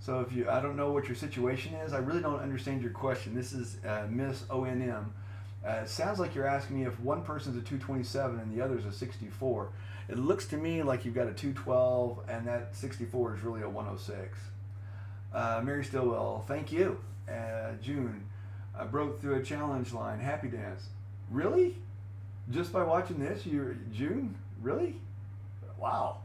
[SPEAKER 2] So I don't know what your situation is. I really don't understand your question. This is Miss ONM. It sounds like you're asking me if one person's a 227 and the other's a 64. It looks to me like you've got a 212 and that 64 is really a 106. Mary Stillwell, thank you. June, I broke through a challenge line. Happy dance. Really? Just by watching this, June? Really? Wow.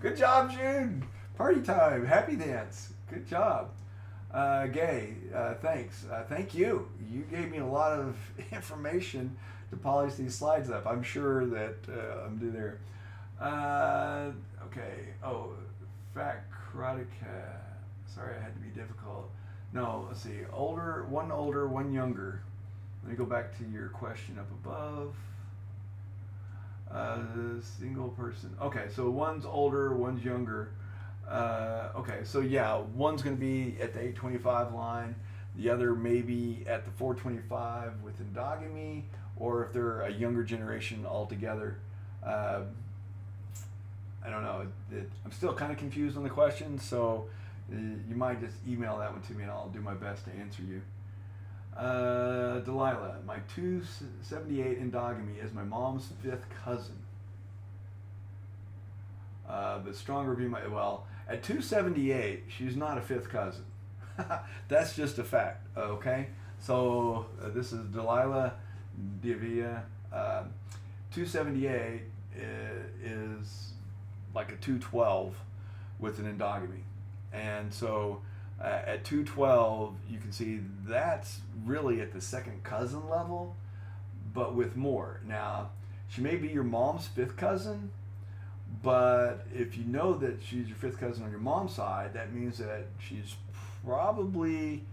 [SPEAKER 2] Good job, June. Party time. Happy dance. Good job. Gay, thanks. Thank you. You gave me a lot of information to polish these slides up. I'm sure that I'm due there. Okay. Oh, fat chronic. Sorry, I had to be difficult. No, let's see. Older, one younger. Let me go back to your question up above. Single person. Okay, so one's older, one's younger. Okay, so yeah, one's going to be at the 825 line, the other maybe at the 425 with endogamy, or if they're a younger generation altogether. I don't know. I'm still kind of confused on the question, so you might just email that one to me and I'll do my best to answer you. Delilah, my 278 endogamy is my mom's fifth cousin. But strong review, at 278, she's not a fifth cousin. That's just a fact, okay? So this is Delilah Divya. 278 is like a 212 with an endogamy. And so at 212, you can see that's really at the second cousin level, but with more. Now, she may be your mom's fifth cousin, but if you know that she's your fifth cousin on your mom's side, that means that she's probably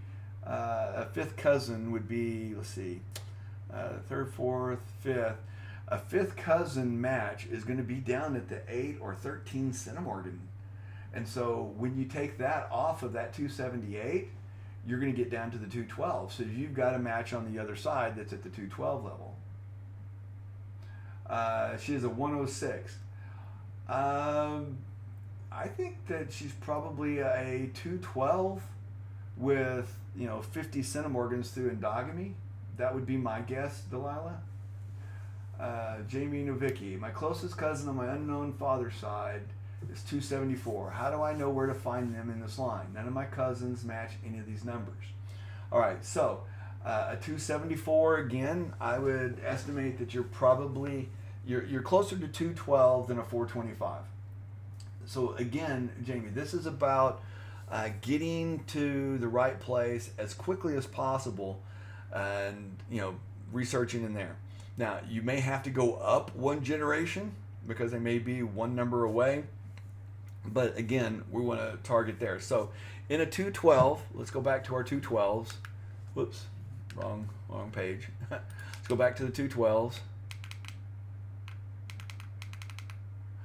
[SPEAKER 2] a fifth cousin would be, let's see, third, fourth, fifth. A fifth cousin match is going to be down at the 8 or 13 centimorgan. And so when you take that off of that 278, you're going to get down to the 212. So you've got a match on the other side that's at the 212 level. She is a 106. I think that she's probably a 212 with 50 centimorgans through endogamy. That would be my guess, Delilah. Jamie Novicki, my closest cousin on my unknown father's side is 274. How do I know where to find them in this line? None of my cousins match any of these numbers. All right, so a 274, again, I would estimate that you're probably, you're closer to 212 than a 425. So again, Jamie, this is about getting to the right place as quickly as possible, and researching in there. Now you may have to go up one generation because they may be one number away, but again, we want to target there. So in a 212, let's go back to our 212s. Whoops, wrong page. Let's go back to the 212s.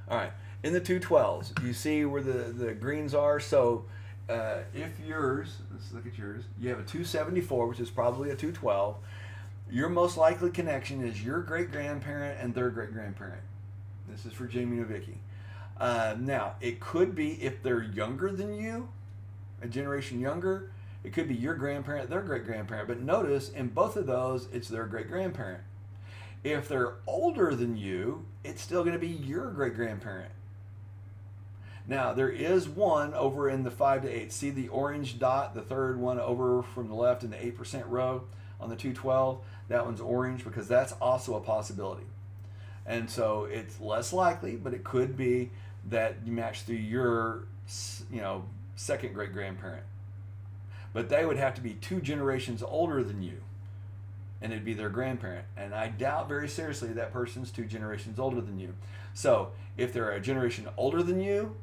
[SPEAKER 2] All right, in the 212s, you see where the greens are. So if yours, let's look at yours, you have a 274, which is probably a 212. Your most likely connection is your great-grandparent and their great-grandparent. This is for Jamie and Vicky. Now, it could be if they're younger than you, a generation younger, it could be your grandparent, their great-grandparent. But notice, in both of those, it's their great-grandparent. If they're older than you, it's still going to be your great-grandparent. Now, there is one over in the 5 to 8. See the orange dot, the third one over from the left in the 8% row on the 212? That one's orange because that's also a possibility. And so it's less likely, but it could be that you match through your, second great-grandparent. But they would have to be 2 generations older than you, and it'd be their grandparent. And I doubt very seriously that person's 2 generations older than you. So if they're a generation older than you,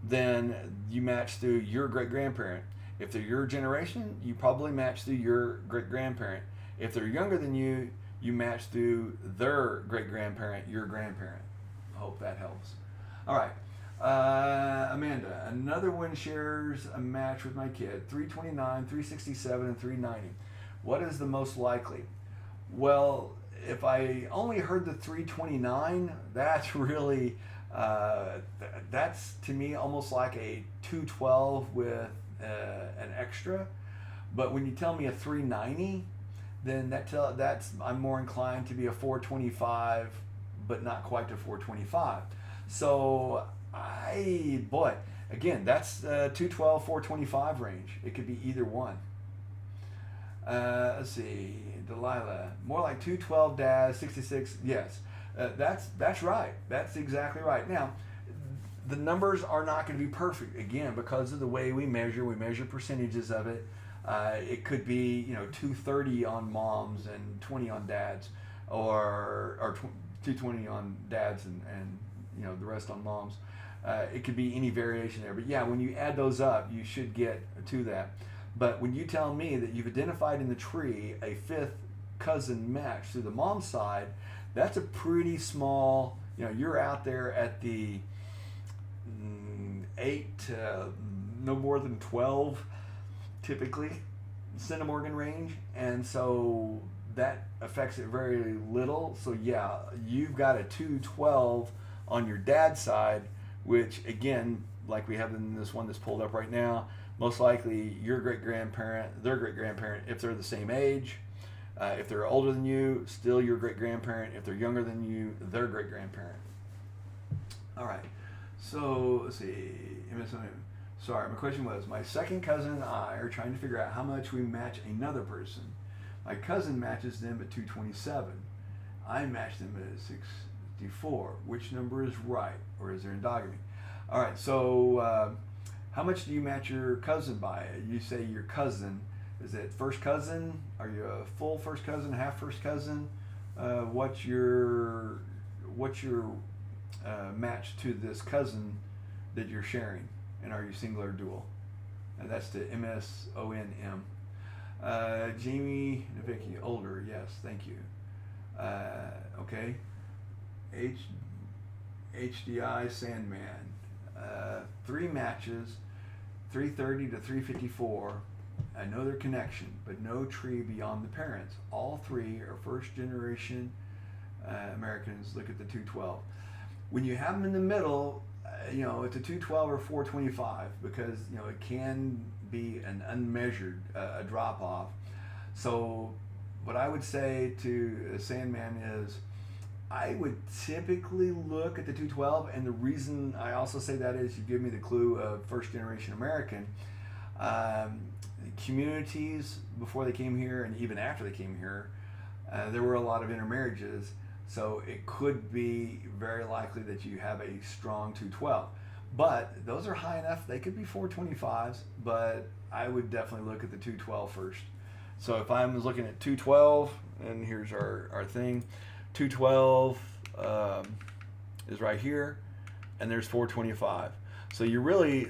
[SPEAKER 2] then you match through your great-grandparent. If they're your generation, you probably match through your great-grandparent. If they're younger than you, you match through their great-grandparent, your grandparent. I hope that helps. All right. Amanda, another one shares a match with my kid, 329, 367, and 390. What is the most likely? Well, if I only heard the 329, that's really, that's to me almost like a 212 with an extra. But when you tell me a 390, then that's I'm more inclined to be a 425, but not quite to 425. So again, that's 212, 425 range. It could be either one. Let's see, Delilah, more like 212-66. Yes, that's right. That's exactly right. Now, the numbers are not going to be perfect again because of the way we measure. We measure percentages of it. It could be 230 on moms and 20 on dads, or 220 on dads and the rest on moms. It could be any variation there. But yeah, when you add those up, you should get to that. But when you tell me that you've identified in the tree a 5th cousin match through the mom's side, that's a pretty small, you're out there at the 8 to no more than 12 typically centimorgan range, and so that affects it very little. So yeah, you've got a 212 on your dad's side, which again, like we have in this one that's pulled up right now, most likely your great-grandparent, their great-grandparent, if they're the same age. If they're older than you, still your great-grandparent. If they're younger than you, their great-grandparent. All right, so let's see. Sorry, my question was, my second cousin and I are trying to figure out how much we match another person. My cousin matches them at 227. I match them at 64. Which number is right, or is there endogamy? All right, so how much do you match your cousin by? You say your cousin. Is it first cousin? Are you a full first cousin, half first cousin? What's your match to this cousin that you're sharing? And are you single or dual? And that's the MSONM. Jamie and Vicky, older, yes, thank you. Okay. HDI Sandman. 3 matches, 330 to 354. I know their connection, but no tree beyond the parents. All 3 are first generation Americans. Look at the 212. When you have them in the middle, it's a 212 or 425 because it can be an unmeasured drop off. So what I would say to Sandman is I would typically look at the 212, and the reason I also say that is you give me the clue of first generation American. Communities before they came here and even after they came here, there were a lot of intermarriages. So it could be very likely that you have a strong 212. But those are high enough. They could be 425s, but I would definitely look at the 212 first. So if I'm looking at 212, and here's our thing, 212 is right here, and there's 425. So you're really,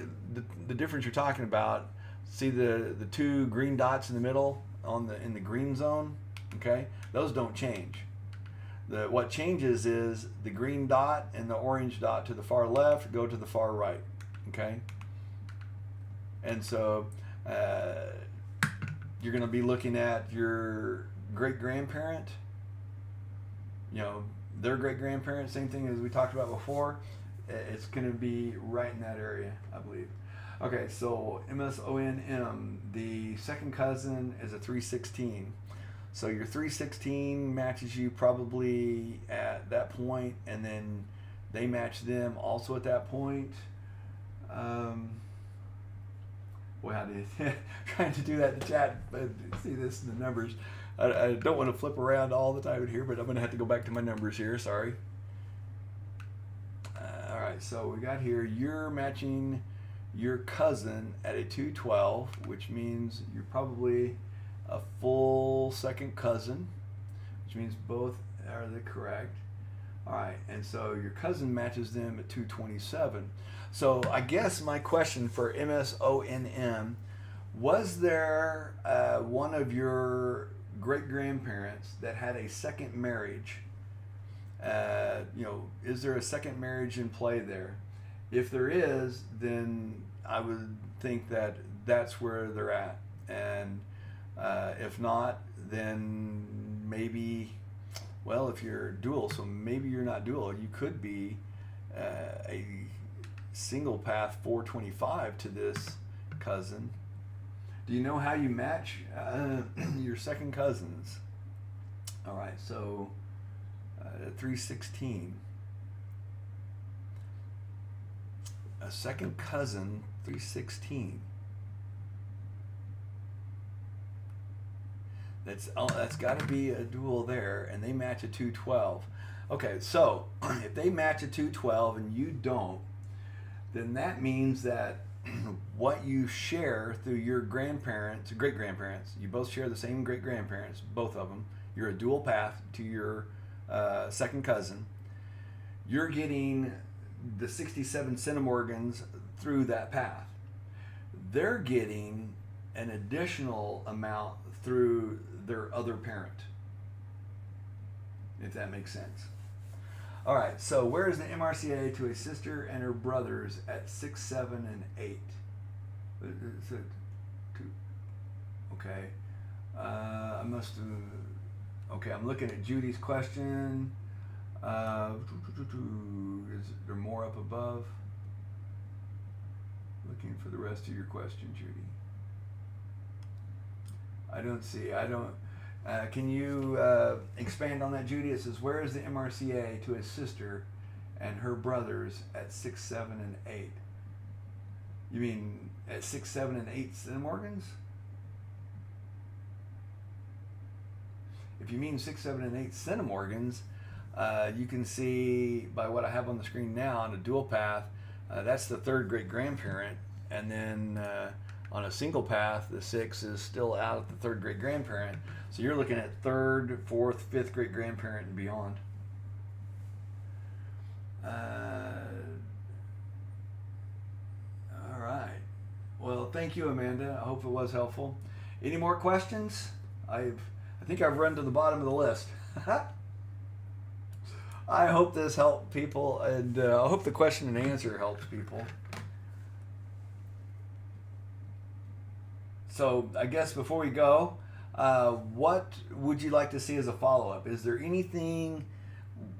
[SPEAKER 2] the difference you're talking about, see the two green dots in the middle in the green zone, okay? Those don't change. What changes is the green dot and the orange dot to the far left go to the far right, okay? And so you're going to be looking at your great-grandparent, their great-grandparent, same thing as we talked about before. It's going to be right in that area, I believe. Okay, so MSONM, the second cousin is a 316. So your 316 matches you probably at that point, and then they match them also at that point. Trying to do that in the chat, but see this in the numbers. I don't want to flip around all the time in here, but I'm going to have to go back to my numbers here. Sorry. All right, so we got here, you're matching your cousin at a 212, which means you're probably a full second cousin, which means both are the correct. All right, and so your cousin matches them at 227. So I guess my question for MSONM, was there one of your great-grandparents that had a second marriage? Is there a second marriage in play there? If there is, then I would think that that's where they're at. And if not, then maybe, well, if you're dual, so maybe you're not dual. You could be a single path 425 to this cousin. Do you know how you match your second cousins? All right, so 316. A second cousin, 316. That's got to be a dual there, and they match a 212. Okay, so if they match a 212 and you don't, then that means that what you share through your grandparents, great-grandparents, you both share the same great-grandparents, both of them. You're a dual path to your second cousin. You're getting the 67 centimorgans through that path. They're getting an additional amount through their other parent, if that makes sense. All right, so where is the MRCA to a sister and her brothers at 6, 7, and 8? Is it 2? Okay. Okay, I'm looking at Judy's question. Is there more up above? Looking for the rest of your question, Judy. I don't see. Can you expand on that, Judy? It says, where is the MRCA to his sister and her brothers at 6, 7, and 8? You mean at 6, 7, and 8 centimorgans? If you mean 6, 7, and 8 centimorgans, you can see by what I have on the screen now on a dual path, that's the third great-grandparent, and then on a single path, the 6 is still out at the third great-grandparent. So you're looking at third, fourth, fifth great-grandparent and beyond. All right. Well, thank you, Amanda. I hope it was helpful. Any more questions? I think I've run to the bottom of the list. I hope this helped people, and I hope the question and answer helps people. So I guess before we go, what would you like to see as a follow-up? Is there anything,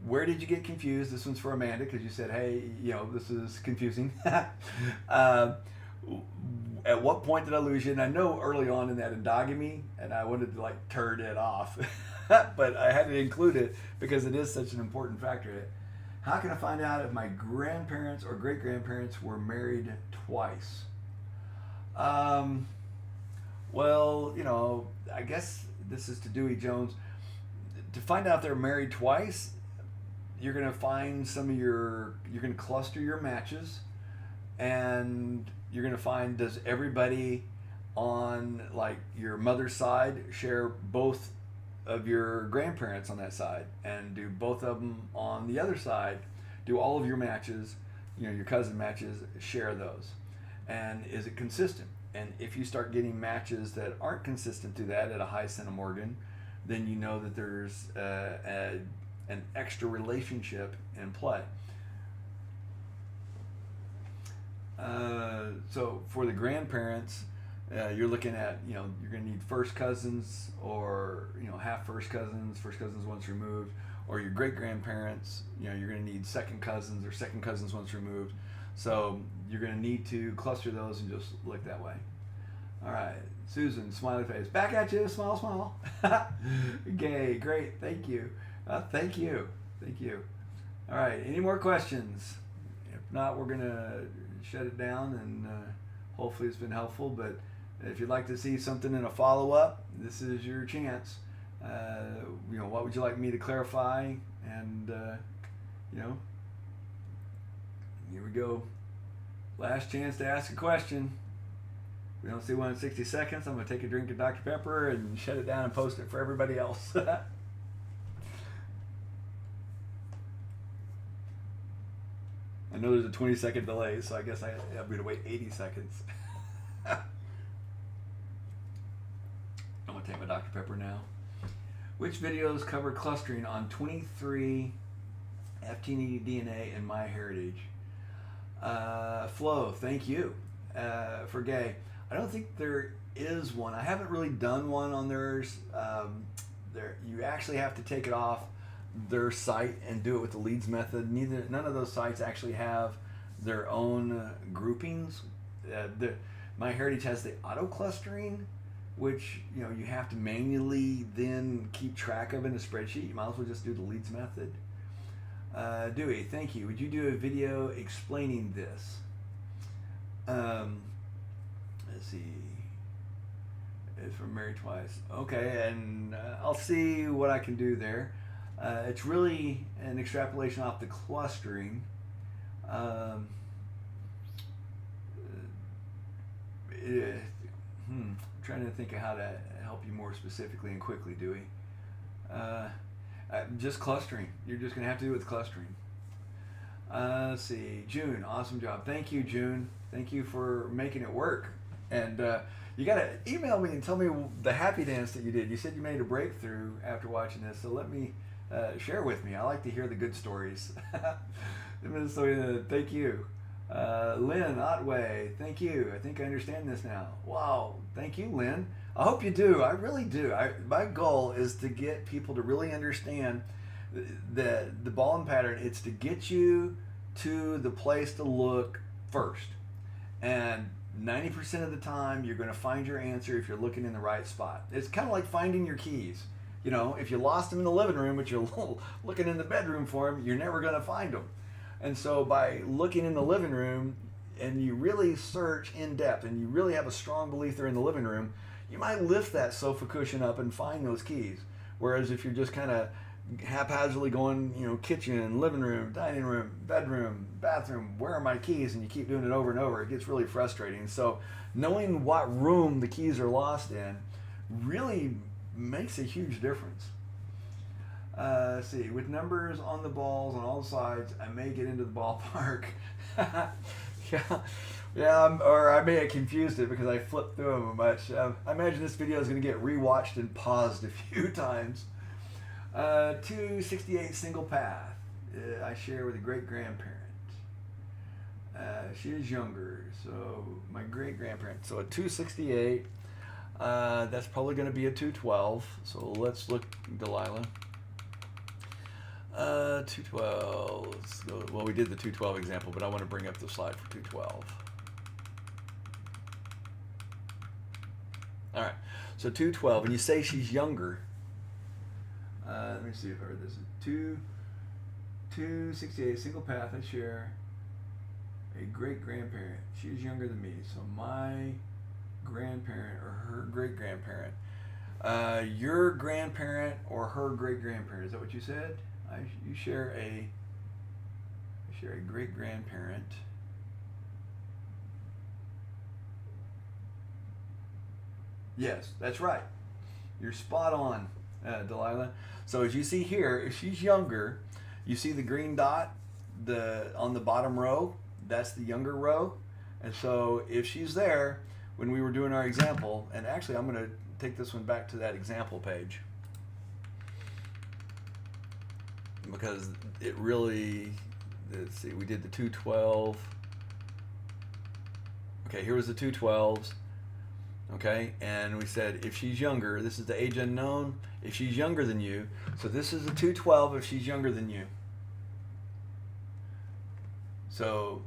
[SPEAKER 2] where did you get confused? This one's for Amanda, because you said, hey, this is confusing. At what point did I lose you? And I know early on in that endogamy, and I wanted to turn it off. But I had to include it because it is such an important factor. How can I find out if my grandparents or great-grandparents were married twice? Well, I guess this is to Dewey Jones. To find out if they're married twice, you're going to find you're going to cluster your matches, and you're going to find, does everybody on like your mother's side share both of your grandparents on that side, and do both of them on the other side, do all of your matches, your cousin matches, share those, and is it consistent? And if you start getting matches that aren't consistent to that at a high centimorgan, then you know that there's an extra relationship in play. So for the grandparents, you're looking at, you're going to need first cousins, or half first cousins once removed, or your great grandparents. You're going to need second cousins or second cousins once removed. So you're going to need to cluster those and just look that way. All right, Susan, smiley face, back at you, smile, smile. Okay, great, thank you, thank you. All right, any more questions? If not, we're gonna shut it down, and hopefully it's been helpful. But if you'd like to see something in a follow-up, this is your chance. What would you like me to clarify? And here we go. Last chance to ask a question. We don't see one in 60 seconds. I'm going to take a drink of Dr. Pepper and shut it down and post it for everybody else. I know there's a 20-second delay, so I guess I'm going to wait 80 seconds. I'm going to take my Dr. Pepper now. Which videos cover clustering on 23 FTD DNA and MyHeritage? Flo, thank you. For Gay, I don't think there is one. I haven't really done one on theirs. You actually have to take it off their site and do it with the leads method. None of those sites actually have their own groupings. MyHeritage has the auto clustering, which you have to manually then keep track of in a spreadsheet. You might as well just do the leads method. Dewey, thank you. Would you do a video explaining this? Let's see. It's from Married Twice. Okay, and I'll see what I can do there. It's really an extrapolation off the clustering. I'm trying to think of how to help you more specifically and quickly, Dewey. Just clustering. You're just going to have to do it with clustering. Let's see. June, awesome job. Thank you, June. Thank you for making it work. And you got to email me and tell me the happy dance that you did. You said you made a breakthrough after watching this, so let me share with me. I like to hear the good stories. Minnesota, thank you. Lynn Otway, thank you. I think I understand this now. Wow, thank you, Lynn. I hope you do. I really do. My goal is to get people to really understand the ball and pattern. It's to get you to the place to look first. And 90% of the time, you're going to find your answer if you're looking in the right spot. It's kind of like finding your keys. If you lost them in the living room, but you're looking in the bedroom for them, you're never going to find them. And so by looking in the living room, and you really search in depth, and you really have a strong belief they're in the living room, you might lift that sofa cushion up and find those keys. Whereas if you're just kind of haphazardly going, kitchen, living room, dining room, bedroom, bathroom, where are my keys? And you keep doing it over and over, it gets really frustrating. So knowing what room the keys are lost in really makes a huge difference. Let's see, with numbers on the balls on all sides, I may get into the ballpark. Or I may have confused it because I flipped through them a bunch. I imagine this video is going to get rewatched and paused a few times. 268 single path. I share with a great grandparent. She is younger, so my great grandparent. So a 268. That's probably going to be a 212. So let's look, Delilah. 212. Let's go. Well, we did the 212 example, but I want to bring up the slide for 212. All right. So 212, and you say she's younger. Let me see if I heard this. 268 single path. I share a great grandparent. She's younger than me, so my grandparent or her great grandparent. Your grandparent or her great grandparent. Is that what you said? You share a great grandparent. Yes, that's right. You're spot on, Delilah. So as you see here, if she's younger, you see the green dot on the bottom row. That's the younger row. And so if she's there when we were doing our example, and actually I'm going to take this one back to that example page because it really, let's see, we did the 212. Okay, here was the 212s. Okay, and we said if she's younger, this is the age unknown, if she's younger than you. So this is a 212 if she's younger than you. So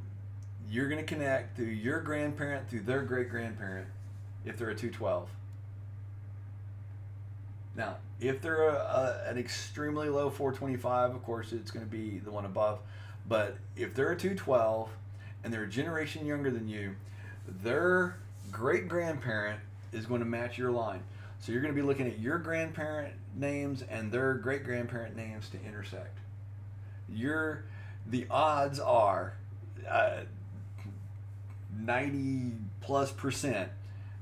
[SPEAKER 2] you're going to connect through your grandparent through their great grandparent if they're a 212. Now, if they're an extremely low 425, of course it's going to be the one above. But if they're a 212 and they're a generation younger than you, their great grandparent is going to match your line. So you're going to be looking at your grandparent names and their great grandparent names to intersect. The odds are 90+%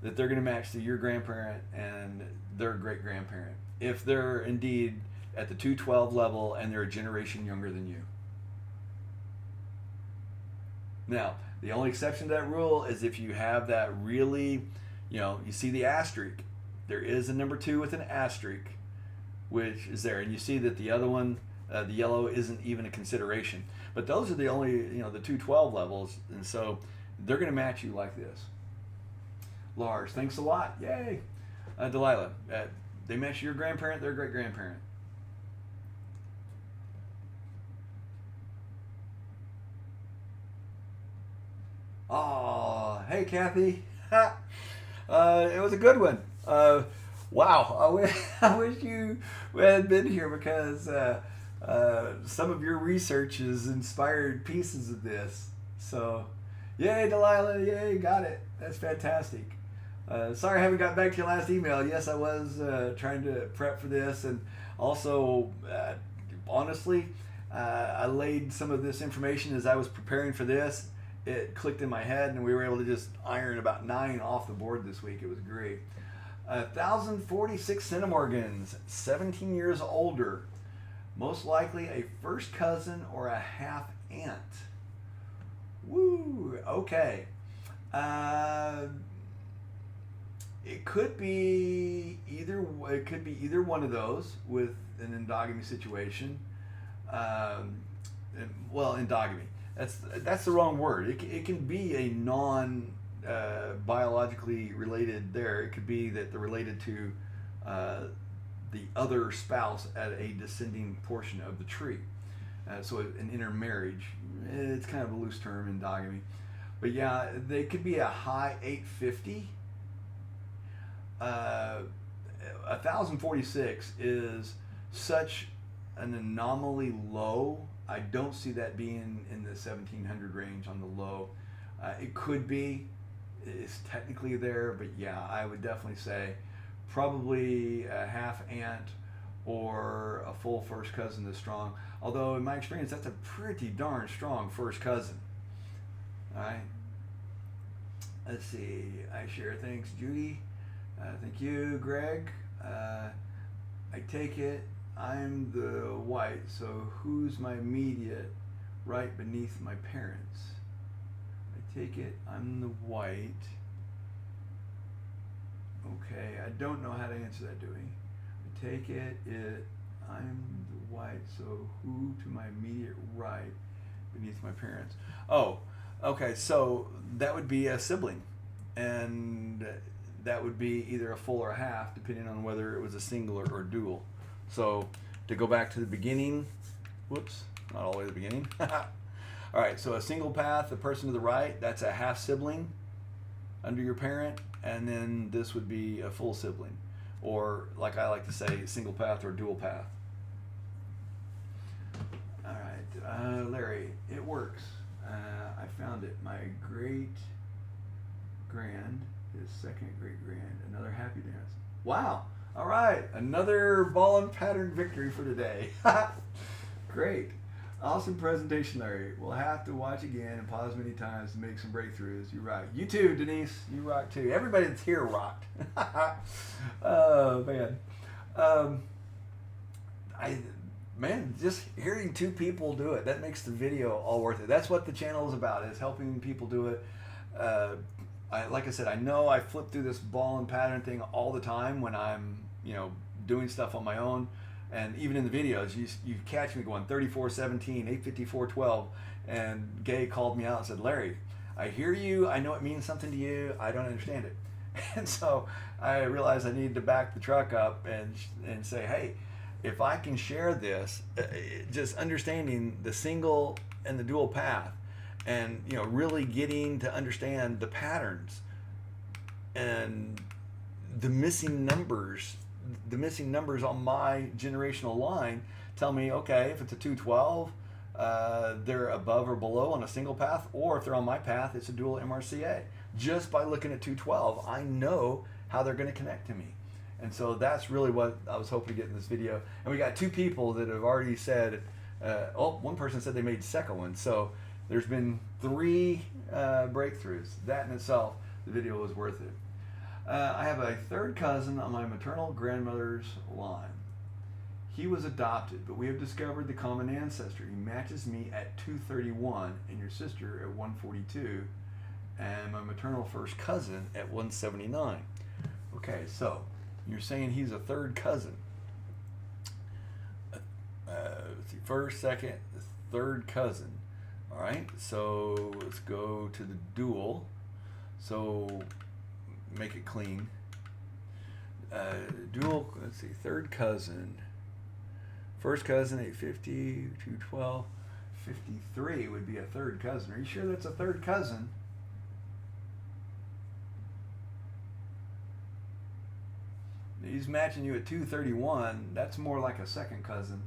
[SPEAKER 2] that they're going to match to your grandparent and their great grandparent if they're indeed at the 212 level and they're a generation younger than you. Now, the only exception to that rule is if you have that really, you see the asterisk. There is a number 2 with an asterisk, which is there. And you see that the other one, the yellow, isn't even a consideration. But those are the only, the 212 levels. And so they're going to match you like this. Lars, thanks a lot. Yay. Delilah, they match your grandparent, their great grandparent. Oh, hey, Kathy. It was a good one. Wow. I wish you had been here because some of your research has inspired pieces of this. So, yay, Delilah. Yay, got it. That's fantastic. Sorry I haven't got back to your last email. Yes, I was trying to prep for this. And also, honestly, I laid some of this information as I was preparing for this. It clicked in my head, and we were able to just iron about 9 off the board this week. It was great. 1,046 centimorgans, 17 years older, most likely a first cousin or a half aunt. Woo! Okay. It could be either. It could be either one of those with an endogamy situation. Endogamy. That's the wrong word. It can be a non biologically related there. It could be that they're related to the other spouse at a descending portion of the tree. So an intermarriage. It's kind of a loose term, endogamy. But yeah, they could be a high 850. 1,046 is such an anomaly low. I don't see that being in the 1,700 range on the low. It could be. It's technically there, but yeah, I would definitely say probably a half aunt or a full first cousin that's strong. Although in my experience, that's a pretty darn strong first cousin. All right. Let's see. I share. Thanks, Judy. Thank you, Greg. I take it I'm the white, so who's my immediate right beneath my parents? I take it I'm the white. Okay, I don't know how to answer that, Dewey. I take it I'm the white, so who to my immediate right beneath my parents? Oh, okay, so that would be a sibling. And that would be either a full or a half, depending on whether it was a single or dual. So to go back to the beginning, whoops, not all the way to the beginning. All right, so a single path, the person to the right, that's a half sibling under your parent, and then this would be a full sibling, or like I like to say, single path or dual path. All right, Larry, it works. I found it. My great-grand, his second great-grand, another happy dance. Wow. All right, another ball and pattern victory for today. Great. Awesome presentation, Larry. We'll have to watch again and pause many times to make some breakthroughs. You rock. You too, Denise. You rock too. Everybody that's here rocked. Oh, man. Just hearing two people do it, that makes the video all worth it. That's what the channel is about, is helping people do it. Like I said, I know I flip through this ball and pattern thing all the time when I'm, doing stuff on my own. And even in the videos, you catch me going 34-17, 854-12. And Gay called me out and said, Larry, I hear you. I know it means something to you. I don't understand it. And so I realized I needed to back the truck up and say, hey, if I can share this, just understanding the single and the dual path, and really getting to understand the patterns and the missing numbers on my generational line tell me, okay, if it's a 212, they're above or below on a single path, or if they're on my path, it's a dual MRCA. Just by looking at 212, I know how they're going to connect to me. And so that's really what I was hoping to get in this video. And we got two people that have already said, one person said they made second one. So there's been 3 breakthroughs. That in itself, the video was worth it. I have a third cousin on my maternal grandmother's line. He was adopted, but we have discovered the common ancestor. He matches me at 231 and your sister at 142, and my maternal first cousin at 179. Okay, so you're saying he's a third cousin. Let's see, first, second, third cousin. All right, so let's go to the dual. So make it clean. Dual, let's see, third cousin. First cousin, 850, 212, 53 would be a third cousin. Are you sure that's a third cousin? He's matching you at 231. That's more like a second cousin.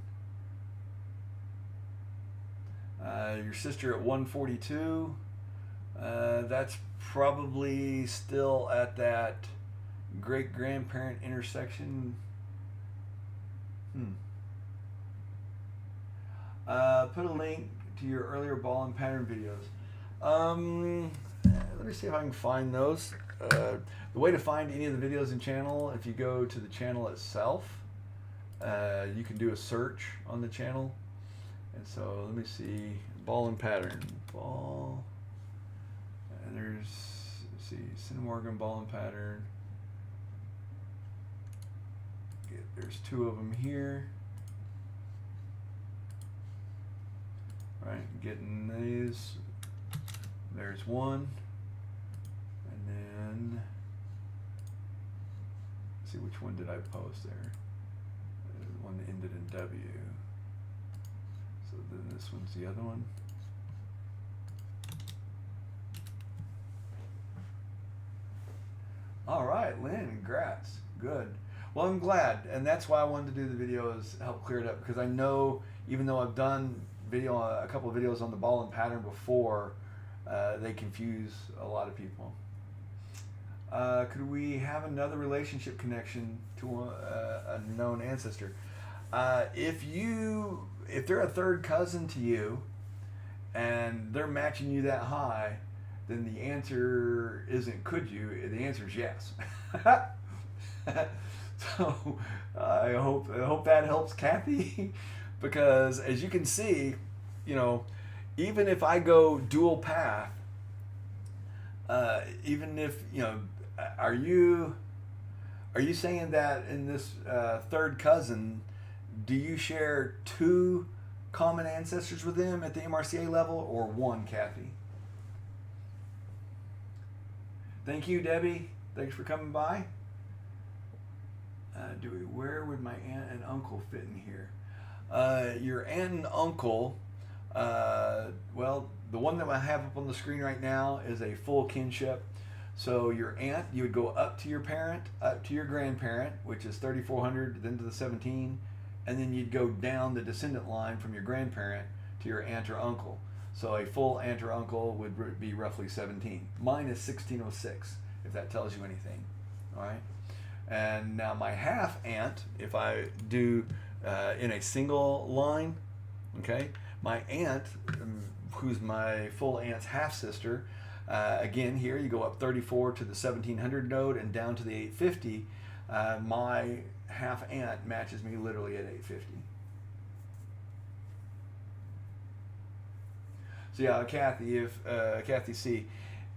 [SPEAKER 2] Your sister at 142. That's probably still at that great-grandparent intersection. Put a link to your earlier ball and pattern videos. Let me see if I can find those. The way to find any of the videos in channel, if you go to the channel itself, you can do a search on the channel. And so let me see, ball and pattern, ball, and there's, let's see, centimorgan ball and pattern. There's 2 of them here. All right, getting these. There's 1. And then, let's see, which one did I post there? The one that ended in W. So then this one's the other one. All right, Lynn, congrats. Good. Well, I'm glad, and that's why I wanted to do the video, is help clear it up, because I know, even though I've done a couple of videos on the ball and pattern before, they confuse a lot of people. Could we have another relationship connection to a known ancestor? If they're a third cousin to you and they're matching you that high, then the answer isn't could you, the answer is yes. So I hope that helps Kathy, because as you can see, even if I go dual path, even if are you saying that in this third cousin, do you share 2 common ancestors with them at the MRCA level, or 1, Kathy? Thank you, Debbie. Thanks for coming by. Where would my aunt and uncle fit in here? Your aunt and uncle, well, the one that I have up on the screen right now is a full kinship. So your aunt, you would go up to your parent, up to your grandparent, which is 3,400, then to the 17, and then you'd go down the descendant line from your grandparent to your aunt or uncle. So a full aunt or uncle would be roughly 17. Mine is 1606, if that tells you anything. All right. And now my half aunt, if I do in a single line, Okay, my aunt, who's my full aunt's half sister, again here you go up 34 to the 1700 node and down to the 850. My half aunt matches me literally at 850. So yeah, Kathy C,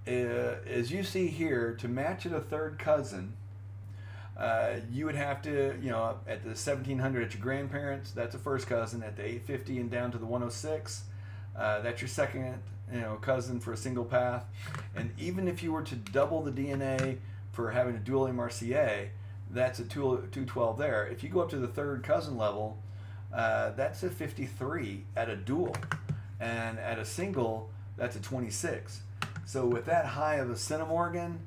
[SPEAKER 2] as you see here, to match it a third cousin, you would have to, at the 1700 at your grandparents, that's a first cousin. At the 850 and down to the 106, that's your second, cousin for a single path. And even if you were to double the DNA for having a dual MRCA, that's a 212 there. If you go up to the third cousin level, that's a 53 at a dual. And at a single, that's a 26. So with that high of a centimorgan,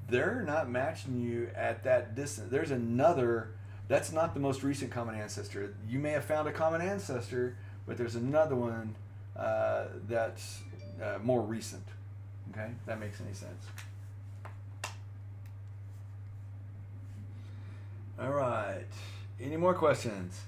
[SPEAKER 2] they're not matching you at that distance. There's another, that's not the most recent common ancestor. You may have found a common ancestor, but there's another one that's more recent. Okay, if that makes any sense. All right, any more questions?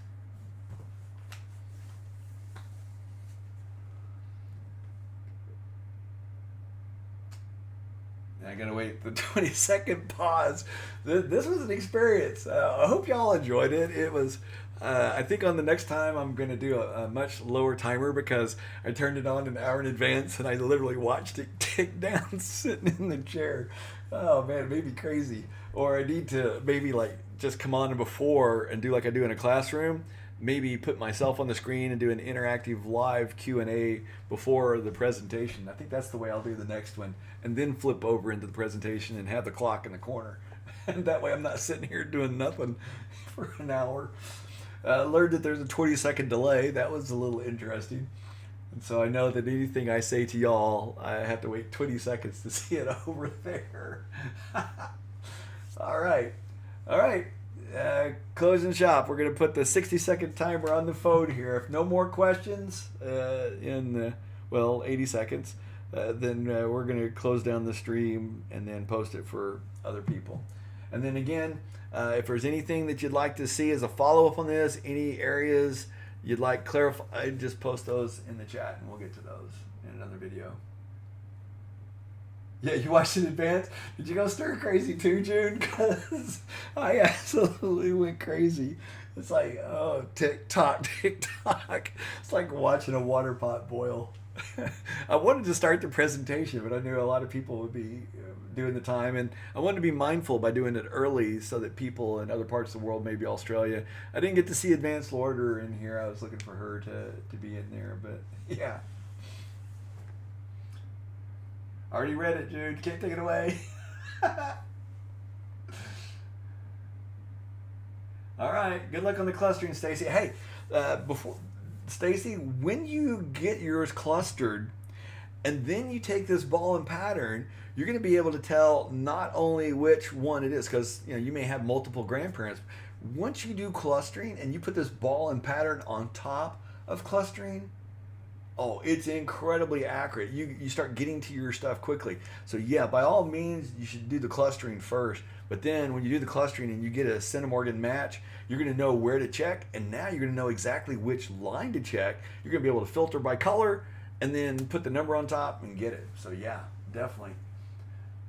[SPEAKER 2] I gotta wait the 20-second pause. This was an experience. I hope y'all enjoyed it. It was, I think on the next time I'm gonna do a much lower timer because I turned it on an hour in advance and I literally watched it tick down sitting in the chair. Oh man, it made me crazy. Or I need to maybe like just come on before and do like I do in a classroom. Maybe put myself on the screen and do an interactive live Q&A before the presentation. I think that's the way I'll do the next one. And then flip over into the presentation and have the clock in the corner. And that way I'm not sitting here doing nothing for an hour. Learned that there's a 20-second delay. That was a little interesting. And so I know that anything I say to y'all, I have to wait 20 seconds to see it over there. All right. Closing shop. We're going to put the 60-second timer on the phone here. If no more questions in 80 seconds, then we're going to close down the stream and then post it for other people. And then again, if there's anything that you'd like to see as a follow-up on this, any areas you'd like clarified, just post those in the chat and we'll get to those in another video. Yeah, you watched it in advance? Did you go stir crazy too, June? Because I absolutely went crazy. It's like, oh, tick-tock, tick-tock. It's like watching a water pot boil. I wanted to start the presentation, but I knew a lot of people would be doing the time. And I wanted to be mindful by doing it early so that people in other parts of the world, maybe Australia, I didn't get to see Advanced Order in here. I was looking for her to be in there, but yeah. Already read it, Jude. Can't take it away. All right. Good luck on the clustering, Stacy. Hey, before Stacy, when you get yours clustered, and then you take this ball and pattern, you're going to be able to tell not only which one it is, because you may have multiple grandparents. Once you do clustering and you put this ball and pattern on top of clustering, oh, it's incredibly accurate. You start getting to your stuff quickly. So yeah, by all means, you should do the clustering first. But then when you do the clustering and you get a centimorgan match, you're going to know where to check. And now you're going to know exactly which line to check. You're going to be able to filter by color and then put the number on top and get it. So yeah, definitely.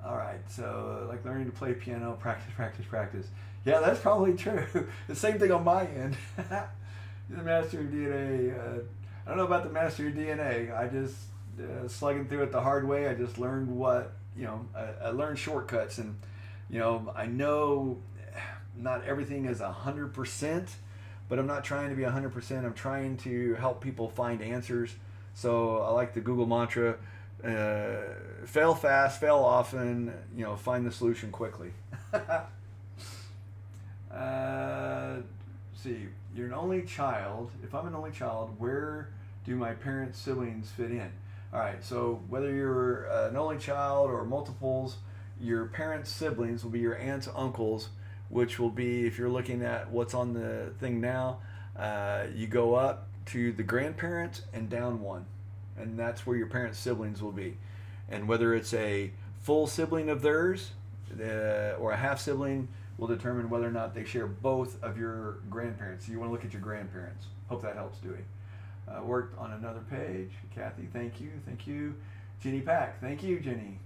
[SPEAKER 2] All right, so like learning to play piano, practice. Yeah, that's probably true. The same thing on my end. The master of DNA. I don't know about the master of DNA. I just slugging through it the hard way. I just learned I learned shortcuts, and I know not everything is 100%, but I'm not trying to be 100%. I'm trying to help people find answers. So I like the Google mantra: fail fast, fail often. Find the solution quickly. See, you're an only child. If I'm an only child, where do my parents' siblings fit in? All right, so whether you're an only child or multiples, your parents' siblings will be your aunts, uncles, which will be, if you're looking at what's on the thing now, you go up to the grandparents and down one, and that's where your parents' siblings will be. And whether it's a full sibling of theirs or a half sibling, will determine whether or not they share both of your grandparents. So you want to look at your grandparents. Hope that helps, Dewey. Worked on another page. Kathy, thank you. Thank you. Jenny Pack, thank you, Jenny.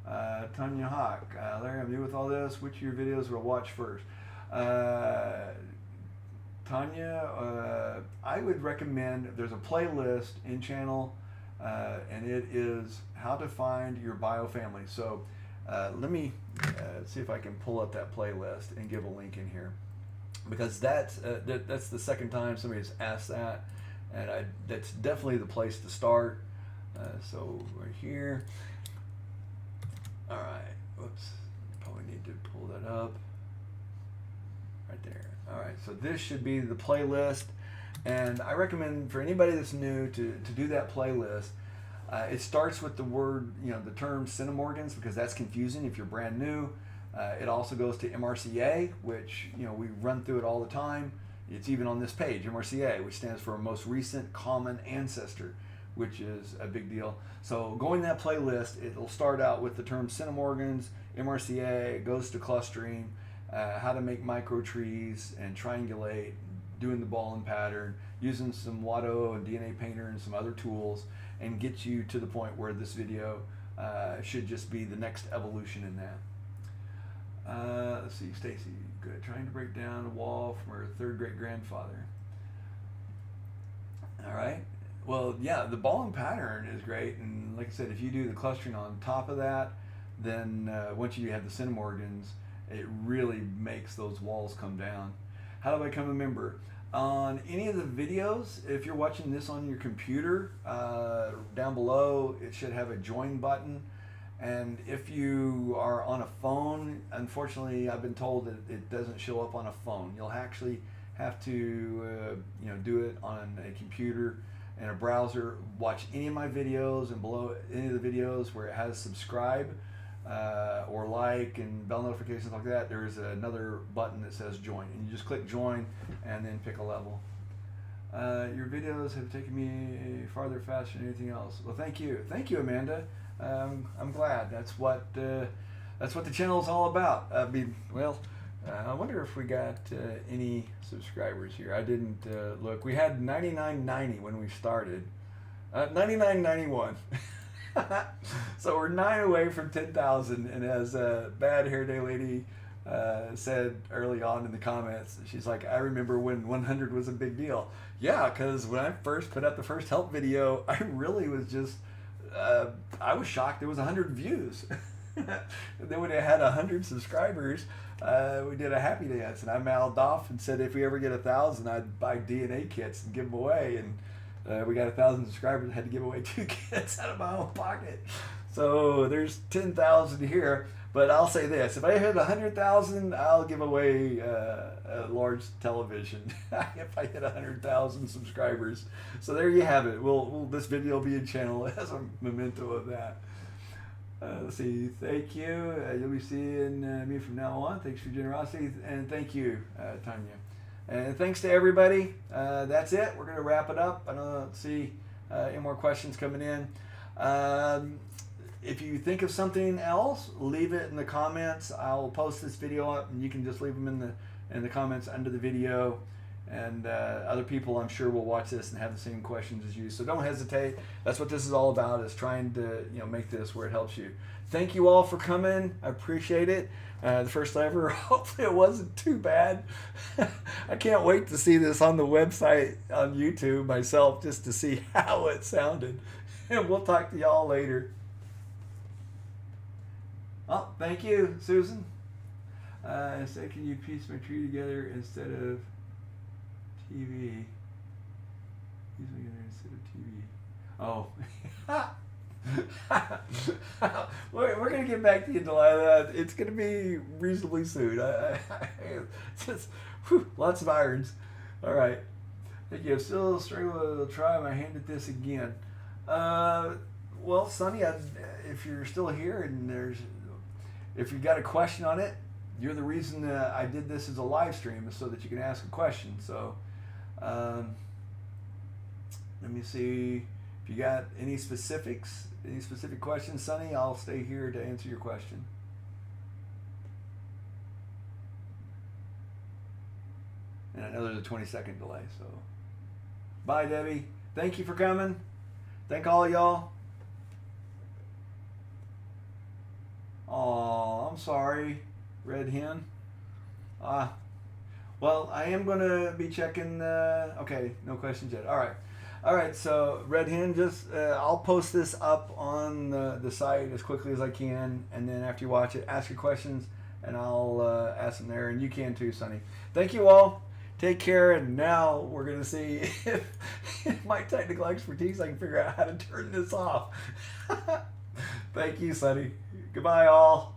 [SPEAKER 2] Tanya Hawk, Larry, I'm new with all this. Which of your videos will I watch first? Tanya, I would recommend, there's a playlist in channel, and it is how to find your bio family. So let me see if I can pull up that playlist and give a link in here, because that's the second time somebody's asked that, and that's definitely the place to start. So right here. All right. Whoops. Probably need to pull that up. Right there. All right. So this should be the playlist, and I recommend for anybody that's new to do that playlist. It starts with the word, the term centimorgans, because that's confusing if you're brand new. It also goes to MRCA, which we run through it all the time. It's even on this page, MRCA, which stands for most recent common ancestor, which is a big deal. So going that playlist, it'll start out with the term centimorgans, MRCA, it goes to clustering, how to make micro trees and triangulate, doing the ball and pattern, using some Watto and DNA Painter and some other tools, and get you to the point where this video should just be the next evolution in that. Let's see, Stacy, good. Trying to break down a wall from her third great grandfather. All right. Well, yeah, the ball and pattern is great, and like I said, if you do the clustering on top of that, then once you have the centimorgans, it really makes those walls come down. How do I become a member? On any of the videos, if you're watching this on your computer, down below it should have a join button, and if you are on a phone, unfortunately I've been told that it doesn't show up on a phone. You'll actually have to do it on a computer and a browser. Watch any of my videos, and below any of the videos where it has subscribe or like and bell notifications like that, there's another button that says join, and you just click join and then pick a level. Your videos have taken me farther faster than anything else. Well, thank you, Amanda. I'm glad. That's what the channel is all about. I wonder if we got any subscribers here. I didn't look. We had 99.90 when we started. 99.91. So we're 9 away from 10,000. And as Bad Hair Day Lady said early on in the comments, she's like, I remember when 100 was a big deal. Yeah, because when I first put out the first help video, I really was just, I was shocked there was 100 views. Then when it had 100 subscribers, we did a happy dance, and I mouthed off and said if we ever get 1,000, I'd buy DNA kits and give them away. And we got 1,000 subscribers, I had to give away 2 kits out of my own pocket. So there's 10,000 here. But I'll say this: if I hit 100,000, I'll give away a large television. If I hit 100,000 subscribers, so there you have it. This video will be in channel as a memento of that. Let's see. Thank you. You'll be seeing me from now on. Thanks for your generosity, and thank you, Tanya. And thanks to everybody. That's it. We're going to wrap it up. I don't see any more questions coming in. If you think of something else, leave it in the comments. I'll post this video up, and you can just leave them in the comments under the video. And other people, I'm sure, will watch this and have the same questions as you. So don't hesitate. That's what this is all about, is trying to make this where it helps you. Thank you all for coming. I appreciate it. The first ever. Hopefully it wasn't too bad. I can't wait to see this on the website on YouTube myself, just to see how it sounded. And we'll talk to y'all later. Oh, thank you, Susan. Said, can you piece my tree together instead of TV? Piece me together instead of TV. Oh. We're going to get back to you, Delilah. It's going to be reasonably soon. Just, lots of irons. All right. Thank you. I'm still struggling to try my hand at this again. Well, Sonny, if you're still here and if you've got a question on it, you're the reason I did this as a live stream, so that you can ask a question. So let me see if you got any specific questions, Sonny. I'll stay here to answer your question. And I know there's a 20-second delay. So, bye, Debbie. Thank you for coming. Thank all y'all. Oh, I'm sorry, Red Hen. Well, I am going to be checking. Okay, no questions yet. All right. So, Red Hen, just I'll post this up on the site as quickly as I can, and then after you watch it, ask your questions, and I'll ask them there, and you can too, Sonny. Thank you all. Take care, and now we're going to see if my technical expertise, I can figure out how to turn this off. Thank you, Sonny. Goodbye, all.